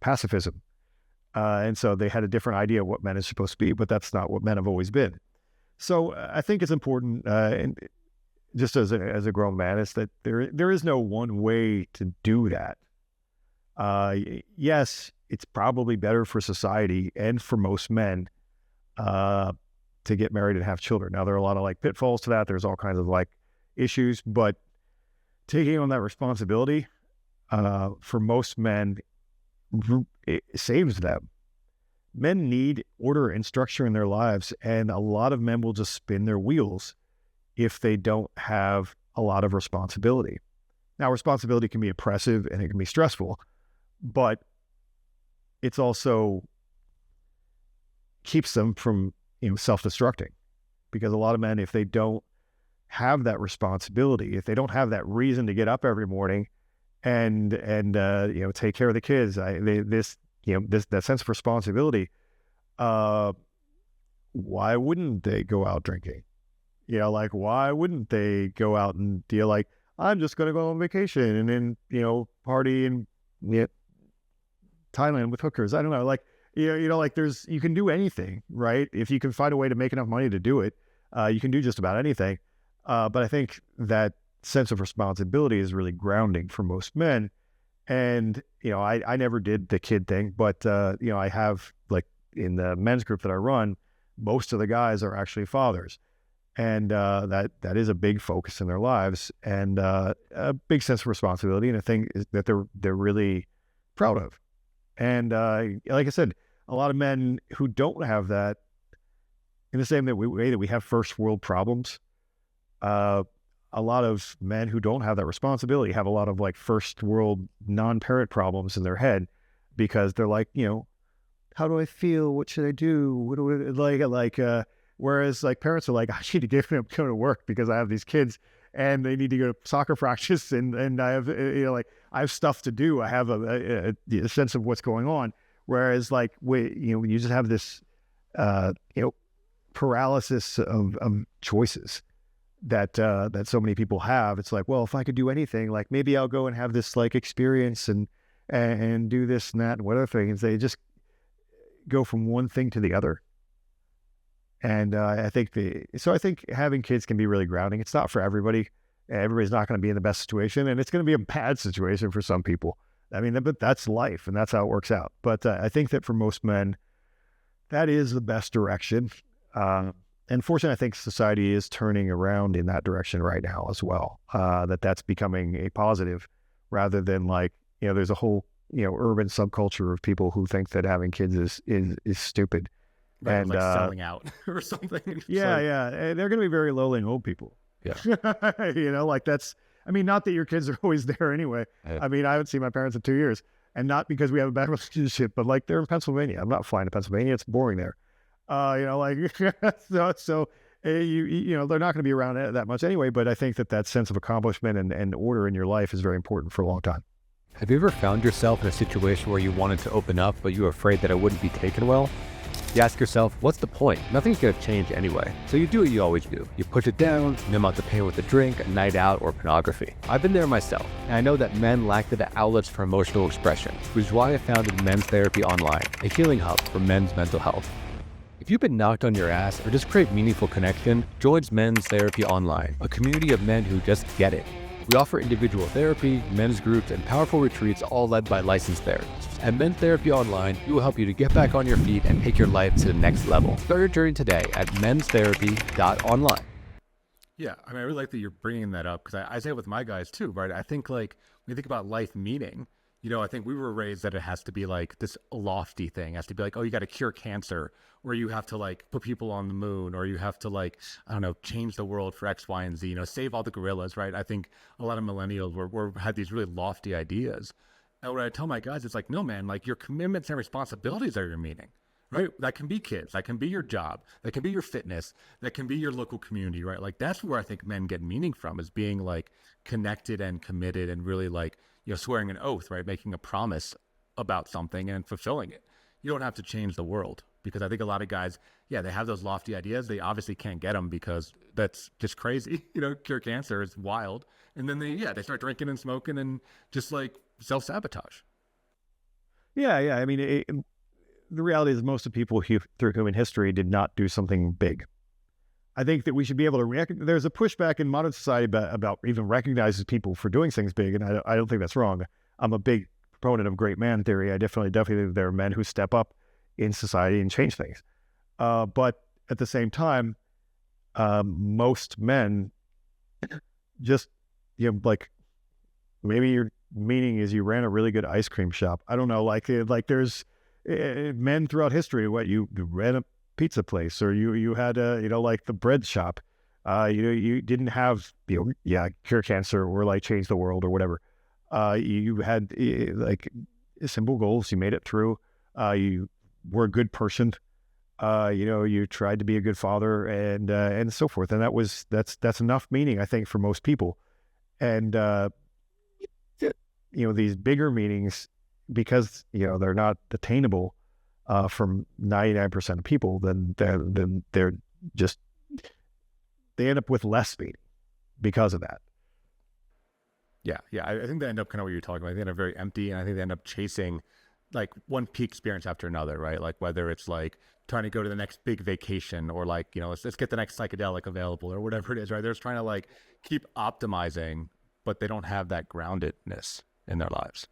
pacifism. And so they had a different idea of what men is supposed to be, but that's not what men have always been. So I think it's important, and just as a grown man, is that there is no one way to do that. Yes, it's probably better for society and for most men to get married and have children. Now, there are a lot of like pitfalls to that. There's all kinds of like issues, but taking on that responsibility for most men, it saves them. Men need order and structure in their lives, and a lot of men will just spin their wheels if they don't have a lot of responsibility. Now, responsibility can be oppressive and it can be stressful, but it's also keeps them from self-destructing, because a lot of men, if they don't have that responsibility, if they don't have that reason to get up every morning and take care of the kids, that sense of responsibility, why wouldn't they go out drinking? Why wouldn't they go out and feel like, I'm just going to go on vacation and then party in Thailand with hookers? I don't know, you can do anything, right? If you can find a way to make enough money to do it, you can do just about anything. But I think that sense of responsibility is really grounding for most men. And, I never did the kid thing, but, I have, like, in the men's group that I run, most of the guys are actually fathers. And that is a big focus in their lives, and a big sense of responsibility, and a thing is that they're really proud of. And like I said, a lot of men who don't have that, in the same way that we have first world problems, a lot of men who don't have that responsibility have a lot of like first world non-parent problems in their head, because they're like, how do I feel? What should I do? What do I like? Whereas like parents are like, I need to get up, go to work because I have these kids, and they need to go to soccer practice, and I have, like I have stuff to do. I have a sense of what's going on. Whereas like when you just have this, paralysis of choices that so many people have. It's like, well, if I could do anything, like maybe I'll go and have this like experience and do this and that and what other things. They just go from one thing to the other. And I think having kids can be really grounding. It's not for everybody. Everybody's not going to be in the best situation, and it's going to be a bad situation for some people. I mean, but that's life, and that's how it works out. But I think that for most men, that is the best direction. And fortunately, I think society is turning around in that direction right now as well. That's becoming a positive, rather than like, there's a whole, urban subculture of people who think that having kids is stupid. Right, and like selling out or something. Yeah, yeah. And they're going to be very lonely old people. Yeah. Like that's, I mean, not that your kids are always there anyway. I mean, I haven't seen my parents in 2 years, and not because we have a bad relationship, but like they're in Pennsylvania. I'm not flying to Pennsylvania. It's boring there. Like, so they're not going to be around that much anyway, but I think that sense of accomplishment and order in your life is very important for a long time. Have you ever found yourself in a situation where you wanted to open up, but you were afraid that it wouldn't be taken well? You ask yourself, what's the point? Nothing's going to change anyway. So you do what you always do. You push it down, numb out the pain with a drink, a night out, or pornography. I've been there myself, and I know that men lack the outlets for emotional expression, which is why I founded Men's Therapy Online, a healing hub for men's mental health. If you've been knocked on your ass or just crave meaningful connection, join Men's Therapy Online, a community of men who just get it. We offer individual therapy, men's groups, and powerful retreats, all led by licensed therapists. At Men's Therapy Online, we will help you to get back on your feet and take your life to the next level. Start your journey today at menstherapy.online. Yeah, I mean, I really like that you're bringing that up, because I say it with my guys too, right? I think like when you think about life meaning, I think we were raised that it has to be like this lofty thing. It has to be like, oh, you got to cure cancer, or you have to like put people on the moon, or you have to like, I don't know, change the world for X, Y, and Z, save all the gorillas, right? I think a lot of millennials had these really lofty ideas. And what I tell my guys, it's like, no, man, like your commitments and responsibilities are your meaning, right? That can be kids, that can be your job, that can be your fitness, that can be your local community, right? Like that's where I think men get meaning from, is being like connected and committed and really like, swearing an oath, right? Making a promise about something and fulfilling it. You don't have to change the world, because I think a lot of guys, they have those lofty ideas. They obviously can't get them because that's just crazy. Cure cancer is wild. And then they start drinking and smoking and just like self-sabotage. Yeah. I mean, the reality is most of people through human history did not do something big. I think that we should be able to there's a pushback in modern society about even recognizing people for doing things big, and I don't think that's wrong. I'm a big proponent of great man theory. I definitely think there are men who step up in society and change things. But at the same time, most men just, like maybe your meaning is you ran a really good ice cream shop. I don't know, like there's men throughout history, you ran a pizza place, or you had like the bread shop. You didn't have cure cancer or like change the world or whatever. You had like simple goals. You made it through. You were a good person. You tried to be a good father and so forth. And that's enough meaning, I think, for most people. And these bigger meanings, because they're not attainable from 99% of people, then they're just, they end up with less meaning because of that. Yeah. I think they end up kind of what you're talking about. They end up very empty, and I think they end up chasing like one peak experience after another, right? Like whether it's like trying to go to the next big vacation, or like, let's get the next psychedelic available, or whatever it is, right? They're just trying to like keep optimizing, but they don't have that groundedness in their lives.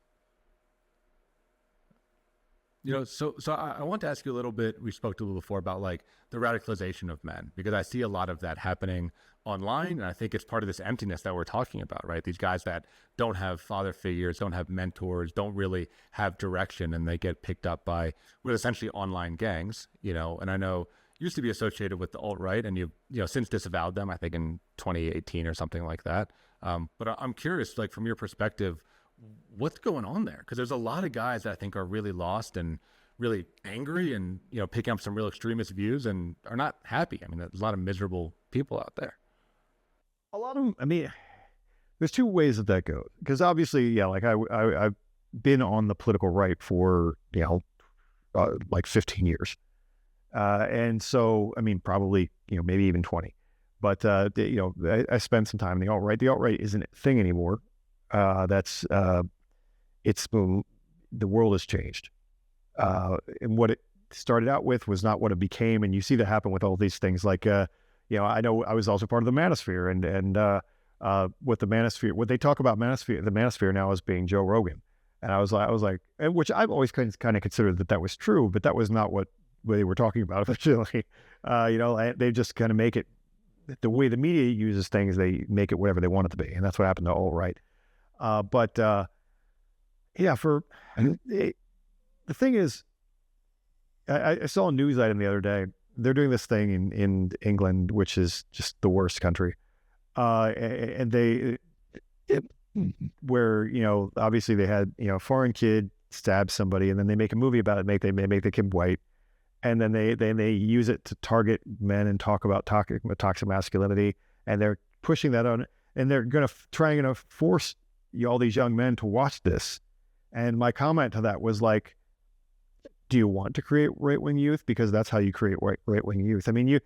So I want to ask you a little bit, we spoke a little before about like the radicalization of men, because I see a lot of that happening online. And I think it's part of this emptiness that we're talking about, right? These guys that don't have father figures, don't have mentors, don't really have direction, and they get picked up by what essentially online gangs, and I know you used to be associated with the alt-right, and you've since disavowed them, I think in 2018 or something like that. But I'm curious, like from your perspective, what's going on there? Because there's a lot of guys that I think are really lost and really angry, and picking up some real extremist views and are not happy. I mean, there's a lot of miserable people out there. A lot of them, I mean, there's two ways that goes. Because obviously, yeah, like I've been on the political right for, like 15 years. And so, I mean, probably, maybe even 20. But, I spent some time in the alt-right. The alt-right isn't a thing anymore. It's the world has changed. And what it started out with was not what it became. And you see that happen with all these things. Like, I know I was also part of the manosphere, and what the manosphere, what they talk about the manosphere now as being Joe Rogan. And I was like, which I've always kind of considered that was true, but that was not what they were talking about officially. They just kind of make it, the way the media uses things, they make it whatever they want it to be. And that's what happened to alt-right. The thing is, I saw a news item the other day. They're doing this thing in England, which is just the worst country. Where, obviously they had, a foreign kid stab somebody, and then they make a movie about it. They make the kid white. And then they use it to target men and talk about toxic masculinity. And they're pushing that on, and they're going to try and force all these young men to watch this. And my comment to that was like, do you want to create right-wing youth? Because that's how you create right-wing youth. I mean,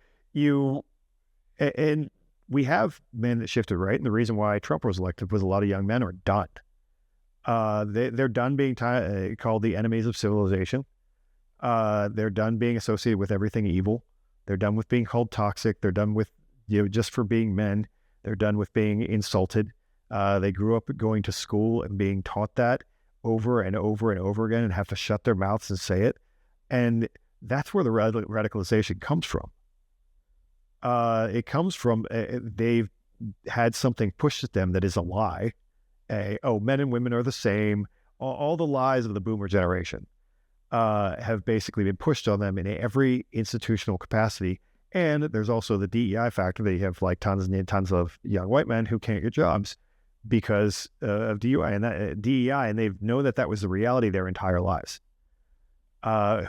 and we have men that shifted right. And the reason why Trump was elected was a lot of young men are done. They're done being called the enemies of civilization. They're done being associated with everything evil. They're done with being called toxic. They're done with, just for being men. They're done with being insulted. They grew up going to school and being taught that over and over and over again, and have to shut their mouths and say it. And that's where the radicalization comes from. It comes from, they've had something pushed at them that is a lie. Men and women are the same. All the lies of the boomer generation have basically been pushed on them in every institutional capacity. And there's also the DEI factor. They have like tons and tons of young white men who can't get jobs because of DEI, and they've known that was the reality their entire lives.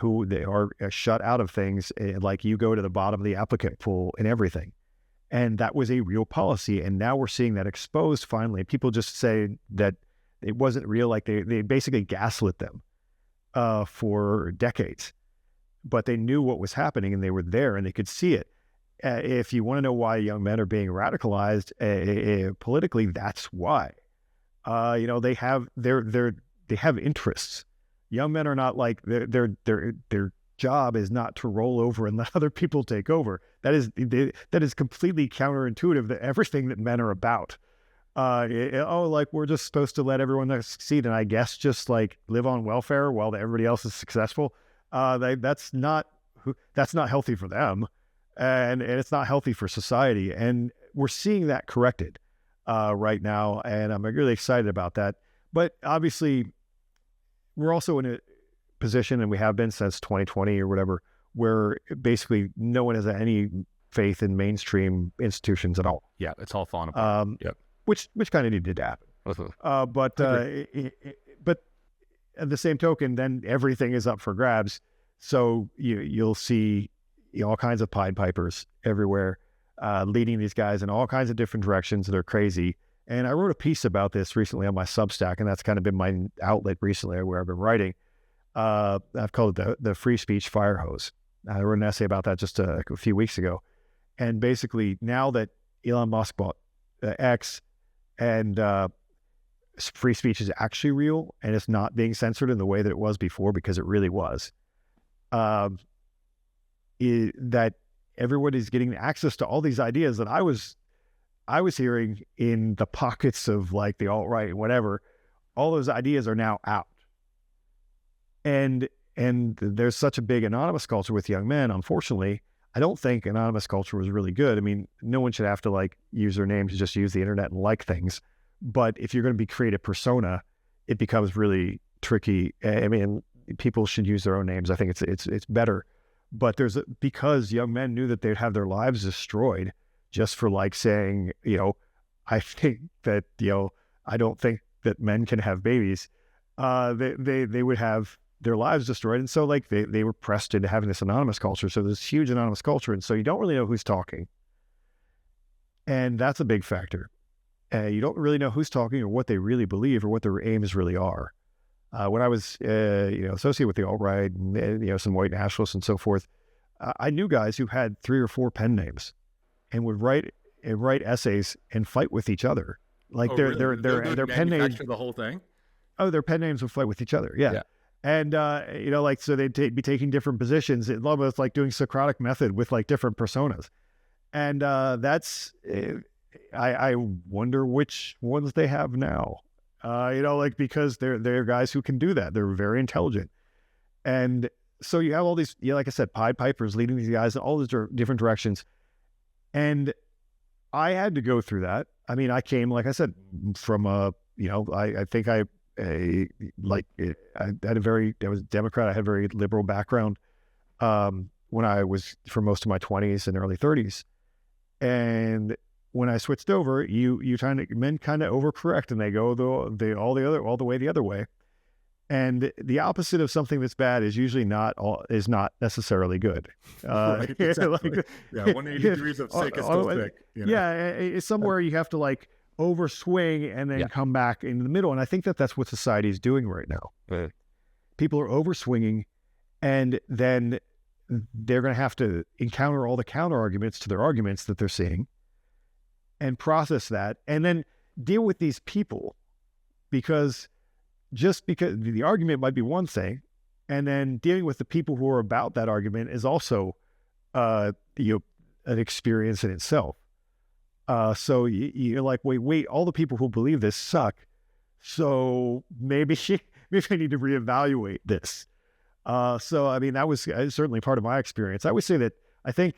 Who they are shut out of things, like you go to the bottom of the applicant pool and everything. And that was a real policy. And now we're seeing that exposed finally. People just say that it wasn't real, like they basically gaslit them for decades. But they knew what was happening, and they were there, and they could see it. If you want to know why young men are being radicalized politically, that's why. They have interests. Young men are not like their job is not to roll over and let other people take over. That is completely counterintuitive to everything that men are about. Like we're just supposed to let everyone succeed, and I guess just like live on welfare while everybody else is successful. That's not healthy for them, and it's not healthy for society. And we're seeing that corrected right now, and I'm really excited about that. But obviously, we're also in a position, and we have been since 2020 or whatever, where basically no one has any faith in mainstream institutions at all. Yeah, it's all falling apart. Which kind of needed to happen. But at the same token, then everything is up for grabs. So you'll see all kinds of Pied Pipers everywhere, leading these guys in all kinds of different directions that are crazy. And I wrote a piece about this recently on my Substack, and that's kind of been my outlet recently where I've been writing. I've called it the free speech fire hose. I wrote an essay about that just a few weeks ago. And basically, now that Elon Musk bought X, and free speech is actually real, and it's not being censored in the way that it was before, because it really was, that everyone is getting access to all these ideas that I was hearing in the pockets of like the alt-right and whatever. All those ideas are now out. And there's such a big anonymous culture with young men. Unfortunately, I don't think anonymous culture was really good. I mean, no one should have to like use their name to just use the internet and like things. But if you're going to create a persona, it becomes really tricky. I mean, people should use their own names. I think it's better. But because young men knew that they'd have their lives destroyed just for like saying, I think that, I don't think that men can have babies. They would have their lives destroyed. And so like they were pressed into having this anonymous culture. So there's huge anonymous culture. And so you don't really know who's talking. And that's a big factor. You don't really know who's talking or what they really believe or what their aims really are. When I was, associated with the alt-right and, some white nationalists and so forth, I knew guys who had 3 or 4 pen names and would write essays and fight with each other. Like their pen names, the whole thing. Oh, their pen names would fight with each other. Yeah. And, so they'd be taking different positions. It's almost like doing Socratic method with like different personas. And I wonder which ones they have now, because they're guys who can do that. They're very intelligent. And so you have all these, like I said, Pied Pipers leading these guys in all these different directions. And I had to go through that. I mean, I came, like I said, from I think I was a Democrat. I had a very liberal background when I was for most of my 20s and early 30s. And when I switched over, men kind of overcorrect and they go all the way the other way. And the opposite of something that's bad is usually not necessarily good. Right, exactly. 180 degrees of sick is still sick. It's somewhere you have to like overswing and then come back in the middle. And I think that's what society is doing right now. Right. People are overswinging, and then they're going to have to encounter all the counter arguments to their arguments that they're seeing and process that, and then deal with these people, because the argument might be one thing, and then dealing with the people who are about that argument is also an experience in itself. So you're like, wait, all the people who believe this suck, so maybe I need to reevaluate this. So I mean, that was certainly part of my experience. I would say that I think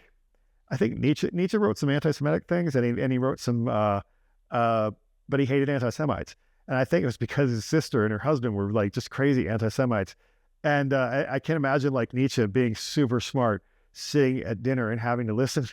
Nietzsche wrote some anti-Semitic things, and he wrote some, but he hated anti-Semites. And I think it was because his sister and her husband were like just crazy anti-Semites. And I can't imagine like Nietzsche being super smart, sitting at dinner and having to listen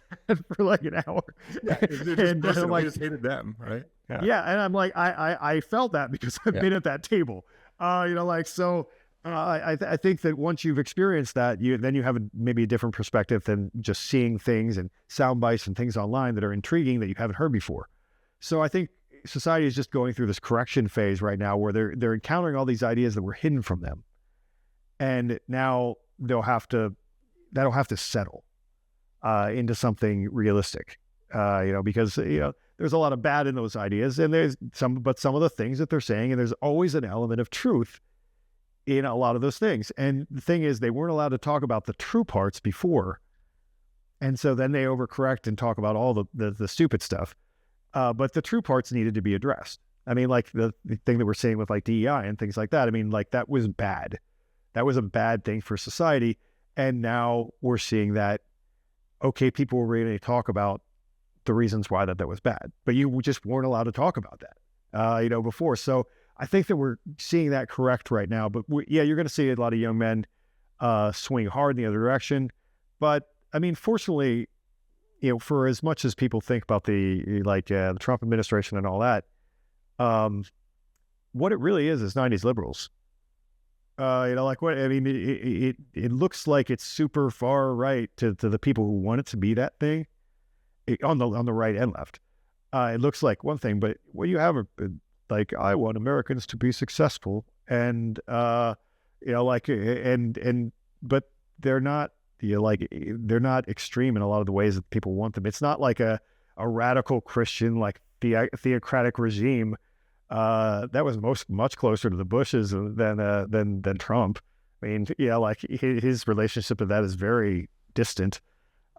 for like an hour. Yeah, and I'm like, just hated them, right? Yeah, and I'm like, I felt that because I've been at that table. So I think that once you've experienced that, then you have maybe a different perspective than just seeing things and sound bites and things online that are intriguing that you haven't heard before. So I think society is just going through this correction phase right now where they're encountering all these ideas that were hidden from them, and now that'll have to settle into something realistic. Because there's a lot of bad in those ideas, and there's some of the things that they're saying, and there's always an element of truth in a lot of those things. And the thing is, they weren't allowed to talk about the true parts before, and so then they overcorrect and talk about all the stupid stuff. But the true parts needed to be addressed. I mean, like the thing that we're seeing with like DEI and things like that. I mean, like that was bad. That was a bad thing for society. And now we're seeing that, okay, people were ready to talk about the reasons why that was bad, but you just weren't allowed to talk about that, before. So I think that we're seeing that correct right now. But you're going to see a lot of young men swing hard in the other direction. But I mean, fortunately, for as much as people think about the Trump administration and all that, what it really is 90s liberals. It looks like it's super far right to the people who want it to be that thing, on the right and left. It looks like one thing, but what you have are like, I want Americans to be successful, and but they're not. They're not extreme in a lot of the ways that people want them. It's not like a radical Christian, like theocratic regime. That was much closer to the Bushes than Trump. I mean, his relationship to that is very distant.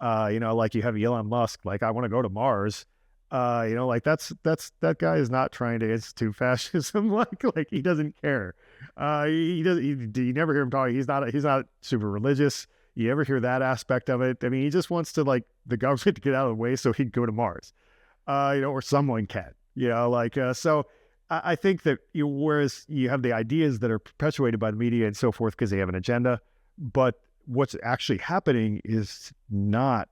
Like you have Elon Musk, like, I want to go to Mars. That guy is not trying to institute fascism. like he doesn't care. You never hear him talking. He's not super religious. You ever hear that aspect of it? I mean, he just wants to the government to get out of the way so he can go to Mars, or someone can, so I think that whereas you have the ideas that are perpetuated by the media and so forth because they have an agenda, but what's actually happening is not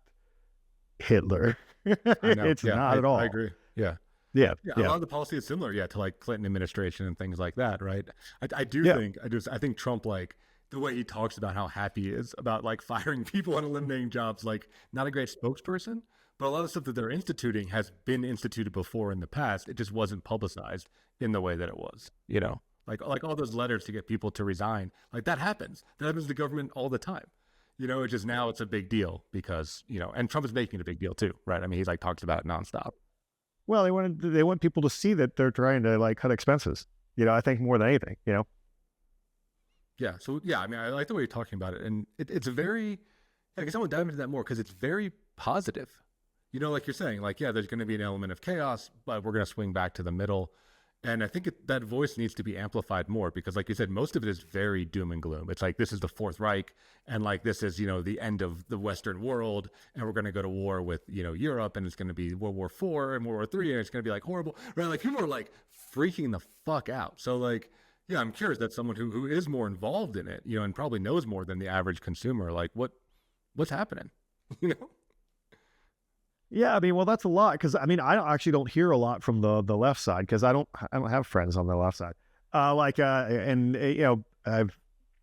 Hitler. It's not at all. I agree. Yeah. Yeah. A lot of the policy is similar, to like Clinton administration and things like that, right? I think Trump, the way he talks about how happy he is about firing people and eliminating jobs, not a great spokesperson, But a lot of stuff that they're instituting has been instituted before in the past. It just wasn't publicized in the way that it was, you know, like all those letters to get people to resign, like that happens. That happens to the government all the time. You know, it's just now it's a big deal because, you know, and Trump is making it a big deal too, right? I mean, he like talks about it nonstop. Well, they want people to see that they're trying to like cut expenses. You know, I think more than anything, you know. Yeah. So yeah, I mean, I like the way you're talking about it, and it's very. I guess I want to dive into that more because it's very positive. You know, like you're saying, like yeah, there's going to be an element of chaos, but we're going to swing back to the middle. And I think that voice needs to be amplified more because, like you said, most of it is very doom and gloom. It's like this is the Fourth Reich, and like this is, you know, the end of the Western world, and we're going to go to war with, you know, Europe, and it's going to be World War IV and World War III, and it's going to be like horrible, right? Like people are like freaking the fuck out. So like, yeah, I'm curious that someone who is more involved in it, you know, and probably knows more than the average consumer, like what's happening, you know? Yeah, I mean, well, that's a lot because I mean, actually don't hear a lot from the left side because I don't have friends on the left side. You know,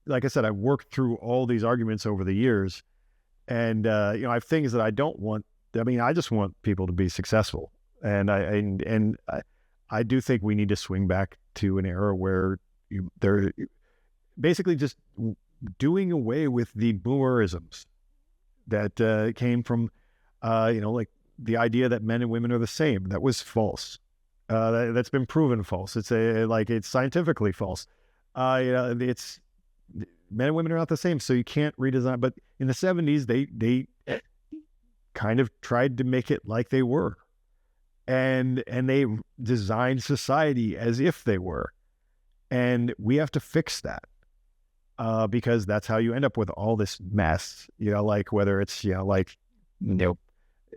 like I said, I've worked through all these arguments over the years, and you know, I have things that I don't want. I mean, I just want people to be successful, and I do think we need to swing back to an era where they're basically just doing away with the boomerisms that came from. You know, like the idea that men and women are the same, that was false. That's been proven false. It's it's scientifically false. You know, it's men and women are not the same, so you can't redesign. But in the 70s, they kind of tried to make it like they were, and they designed society as if they were, and we have to fix that. Because that's how you end up with all this mess, you know, like whether it's, you know, like, you know,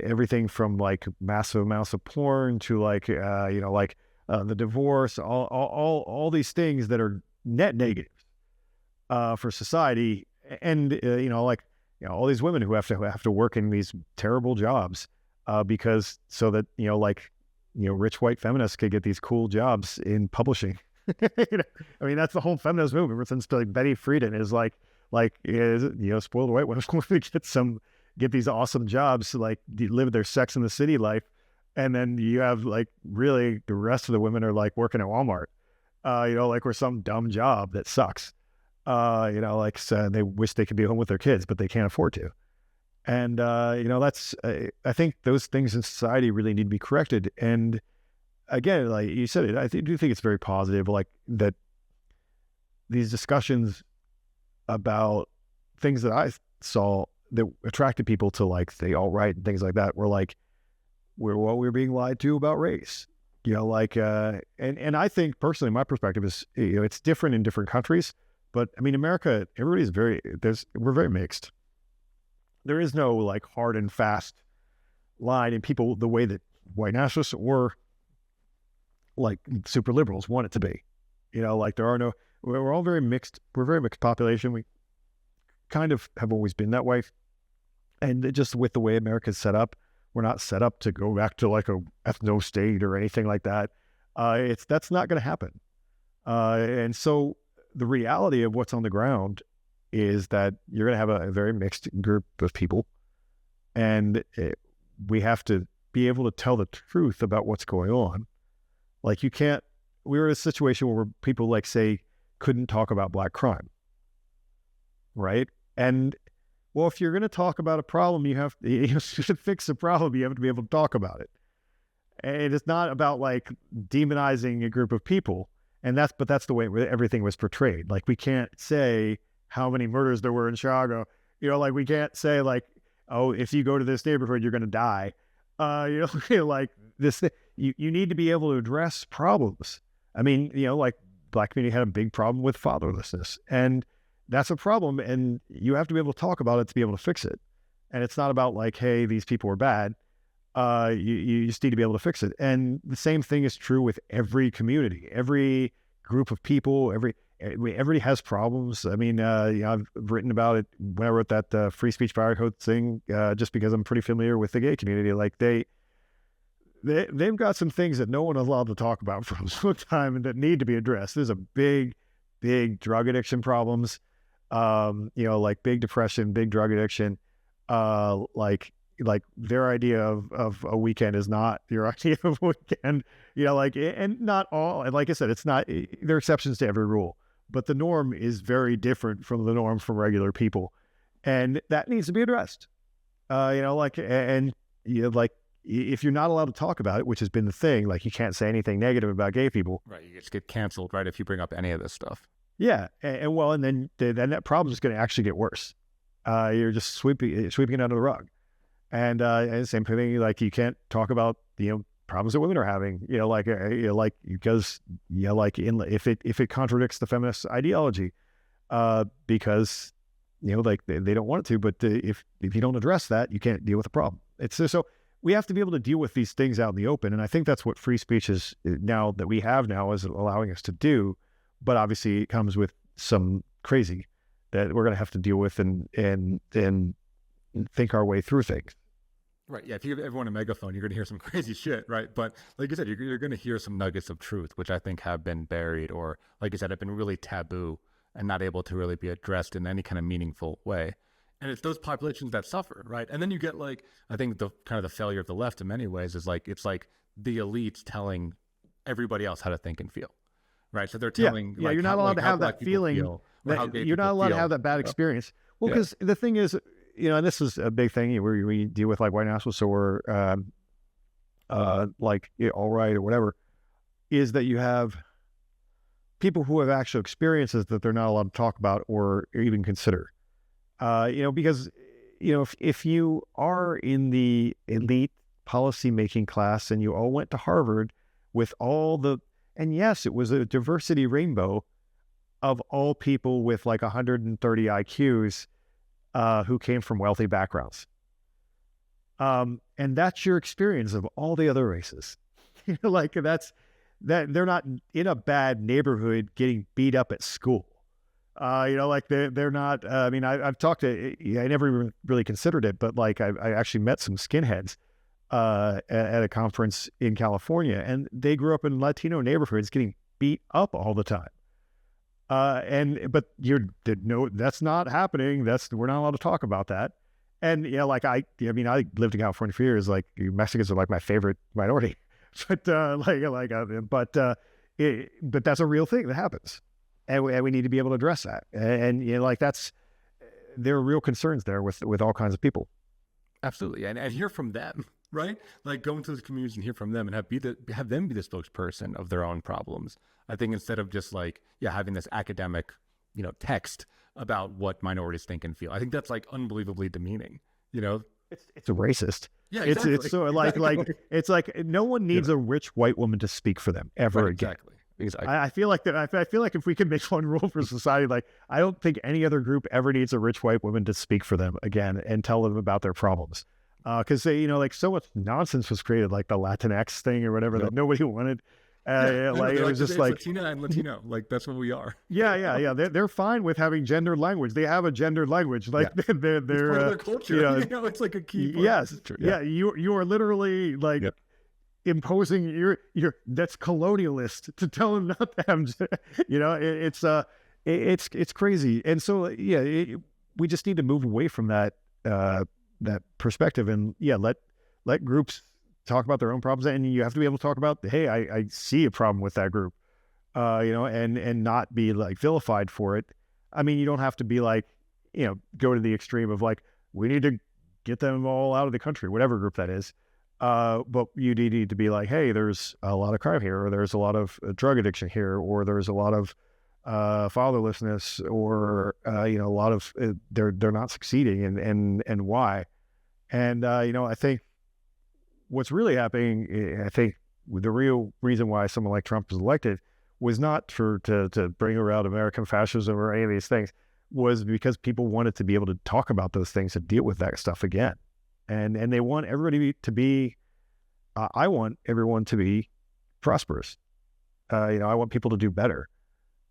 everything from like massive amounts of porn to like, you know, like the divorce, all these things that are net negatives for society. And, you know, like, you know, all these women who have to work in these terrible jobs because so that, you know, like, you know, rich white feminists could get these cool jobs in publishing. You know, I mean, that's the whole feminist movement. Ever since like Betty Friedan is like, you know, spoiled white women want to get these awesome jobs, like live their Sex in the City life. And then you have like really the rest of the women are like working at Walmart, you know, like or some dumb job that sucks. You know, like so they wish they could be home with their kids, but they can't afford to. And, you know, that's, I think those things in society really need to be corrected. And again, like you said it, I do think it's very positive, like that these discussions about things that I saw that attracted people to like the alt-right and things like that were like, we're being lied to about race, you know, like, and I think personally, my perspective is, you know, it's different in different countries, but I mean, America, we're very mixed. There is no like hard and fast line, and people, the way that white nationalists or like super liberals want it to be, you know, like we're all very mixed. We're a very mixed population. We kind of have always been that way. And just with the way America's set up, we're not set up to go back to like a ethno state or anything like that. That's not going to happen. And so the reality of what's on the ground is that you're going to have a very mixed group of people. And we have to be able to tell the truth about what's going on. Like we were in a situation where people like say couldn't talk about black crime. Right. And well, if you're going to talk about a problem, you have to fix the problem. You have to be able to talk about it. And it's not about like demonizing a group of people. But that's the way everything was portrayed. Like we can't say how many murders there were in Chicago. You know, like we can't say like, oh, if you go to this neighborhood, you're going to die. You know, like this, you need to be able to address problems. I mean, you know, like Black community had a big problem with fatherlessness, and that's a problem, and you have to be able to talk about it to be able to fix it. And it's not about like, hey, these people are bad. You just need to be able to fix it. And the same thing is true with every community, every group of people, everybody has problems. I mean, you know, I've written about it when I wrote that free speech brotherhood thing, just because I'm pretty familiar with the gay community. Like they've got some things that no one is allowed to talk about for a long time and that need to be addressed. There's a big drug addiction problems, you know, like big depression, big drug addiction, like, like their idea of a weekend is not your idea of a weekend, like, and not all, and like I said, it's not, there are exceptions to every rule, but the norm is very different from the norm from regular people. And that needs to be addressed, like, and like, if you're not allowed to talk about it, which has been the thing, like you can't say anything negative about gay people. Right. You just get canceled, right, if you bring up any of this stuff. Yeah. And then that problem is going to actually get worse. You're just sweeping it under the rug. And same thing, like you can't talk about, problems that women are having, because, if it contradicts the feminist ideology, because, like they don't want it to, but if you don't address that, you can't deal with the problem. It's so we have to be able to deal with these things out in the open. And I think that's what free speech is now that we have now is allowing us to do. But obviously it comes with some crazy that we're going to have to deal with and think our way through things. Right. Yeah. If you give everyone a megaphone, you're going to hear some crazy shit. Right. But like you said, you're going to hear some nuggets of truth, which I think have been buried, or like you said, have been really taboo and not able to really be addressed in any kind of meaningful way. And it's those populations that suffer. Right. And then you get like, I think the kind of the failure of the left in many ways is like, it's like the elites telling everybody else how to think and feel. Right. So they're telling, yeah, you're not allowed to have that feeling. You're not allowed to have that bad experience. Well, because the thing is, and this is a big thing where we deal with like white nationalists or like all right or whatever, is that you have people who have actual experiences that they're not allowed to talk about or even consider. Because if you are in the elite policy-making class and you all went to Harvard with all the, and yes, it was a diversity rainbow of all people with like 130 IQs who came from wealthy backgrounds. And that's your experience of all the other races. Like that they're not in a bad neighborhood getting beat up at school. Like they're not, I've talked to, I never really considered it, but like I actually met some skinheads at a conference in California, and they grew up in Latino neighborhoods getting beat up all the time. But that's not happening. We're not allowed to talk about that. And like I lived in California for years. Like Mexicans are like my favorite minority, but but that's a real thing that happens, and we need to be able to address that. And there are real concerns there with all kinds of people. Absolutely, and hear from them, right? Like go into those communities and hear from them, and have them be the spokesperson of their own problems. I think instead of just like having this academic, text about what minorities think and feel. I think that's like unbelievably demeaning. It's a racist. Yeah, exactly. It's so like it's like no one needs a rich white woman to speak for them ever again. Exactly. I feel like that. I feel like if we could make one rule for society, like I don't think any other group ever needs a rich white woman to speak for them again and tell them about their problems. Because they, like so much nonsense was created, like the Latinx thing or whatever that nobody wanted. It was just like Latina and Latino, like that's what we are. Yeah. They're fine with having gendered language. They have a gendered language, like they're it's part of their culture. It's like a key part yes, of culture. Yeah. You are literally like imposing your that's colonialist to tell them not to have. It's crazy, and so we just need to move away from that perspective, and let groups talk about their own problems, and you have to be able to talk about, hey, I see a problem with that group, and not be like vilified for it. I mean, you don't have to be like, go to the extreme of like, we need to get them all out of the country, whatever group that is. But you need to be like, hey, there's a lot of crime here, or there's a lot of drug addiction here, or there's a lot of fatherlessness, or a lot of they're not succeeding, and why. And I think what's really happening, I think the real reason why someone like Trump was elected was not to bring around American fascism or any of these things, was because people wanted to be able to talk about those things and deal with that stuff again. And they want everybody to be, I want everyone to be prosperous. I want people to do better.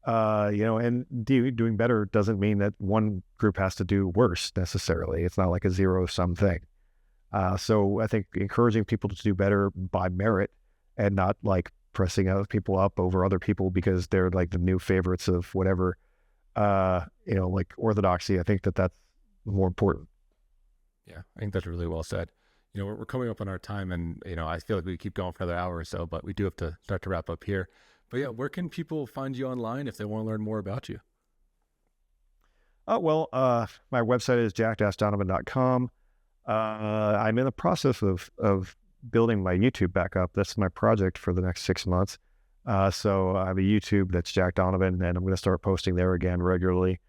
And doing better doesn't mean that one group has to do worse necessarily. It's not like a zero-sum thing. So I think encouraging people to do better by merit and not like pressing other people up over other people because they're like the new favorites of whatever, like orthodoxy. I think that's more important. Yeah, I think that's really well said. We're coming up on our time, and I feel like we keep going for another hour or so, but we do have to start to wrap up here. But yeah, where can people find you online if they want to learn more about you? My website is jack-donovan.com. I'm in the process of building my YouTube back up. That's my project for the next 6 months. So I have a YouTube that's Jack Donovan, and I'm going to start posting there again regularly.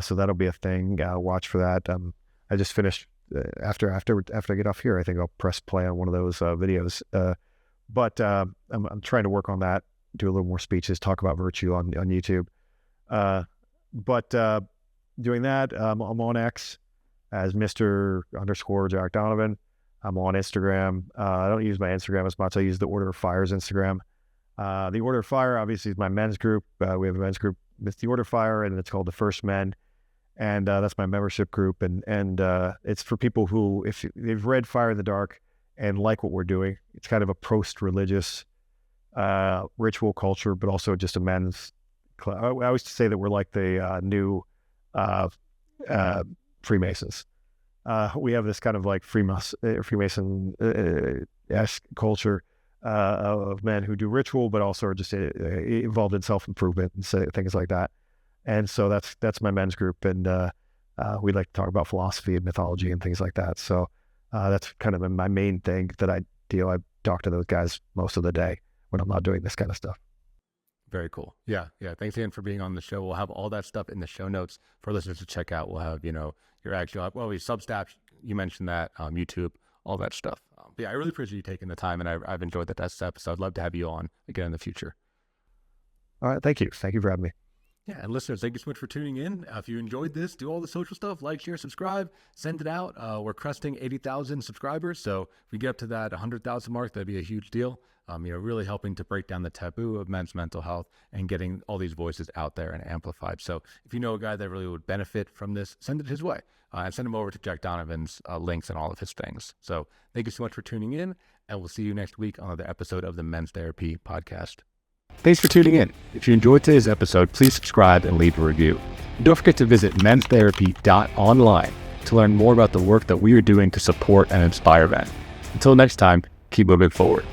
So that'll be a thing. Watch for that. I just finished after I get off here. I think I'll press play on one of those videos. But I'm trying to work on that. Do a little more speeches. Talk about virtue on YouTube. But doing that, I'm on X as Mr. _Jack Donovan. I'm on Instagram. I don't use my Instagram as much. I use the Order of Fire's Instagram. The Order of Fire, obviously, is my men's group. We have a men's group with the Order of Fire, and it's called the First Men. And that's my membership group. And it's for people who, if they've read Fire in the Dark and like what we're doing, it's kind of a post-religious ritual culture, but also just a men's I always say that we're like the new Freemasons. We have this kind of like Freemason-esque culture of men who do ritual, but also are just involved in self-improvement and things like that. And so that's my men's group, and we like to talk about philosophy and mythology and things like that. So that's kind of my main thing that I deal. I talk to those guys most of the day when I'm not doing this kind of stuff. Very cool. Yeah. Thanks again for being on the show. We'll have all that stuff in the show notes for listeners to check out. We'll have, your actual, your Substack, you mentioned that, YouTube, all that stuff. But yeah, I really appreciate you taking the time, and I've enjoyed that episode. I'd love to have you on again in the future. All right. Thank you. Thank you for having me. Yeah, and listeners, thank you so much for tuning in. If you enjoyed this, do all the social stuff, like, share, subscribe, send it out. We're cresting 80,000 subscribers, so if we get up to that 100,000 mark, that'd be a huge deal. Really helping to break down the taboo of men's mental health and getting all these voices out there and amplified. So if you know a guy that really would benefit from this, send it his way, and send him over to Jack Donovan's links and all of his things. So thank you so much for tuning in, and we'll see you next week on another episode of the Men's Therapy Podcast. Thanks for tuning in. If you enjoyed today's episode, please subscribe and leave a review. And don't forget to visit menstherapy.online to learn more about the work that we are doing to support and inspire men. Until next time, keep moving forward.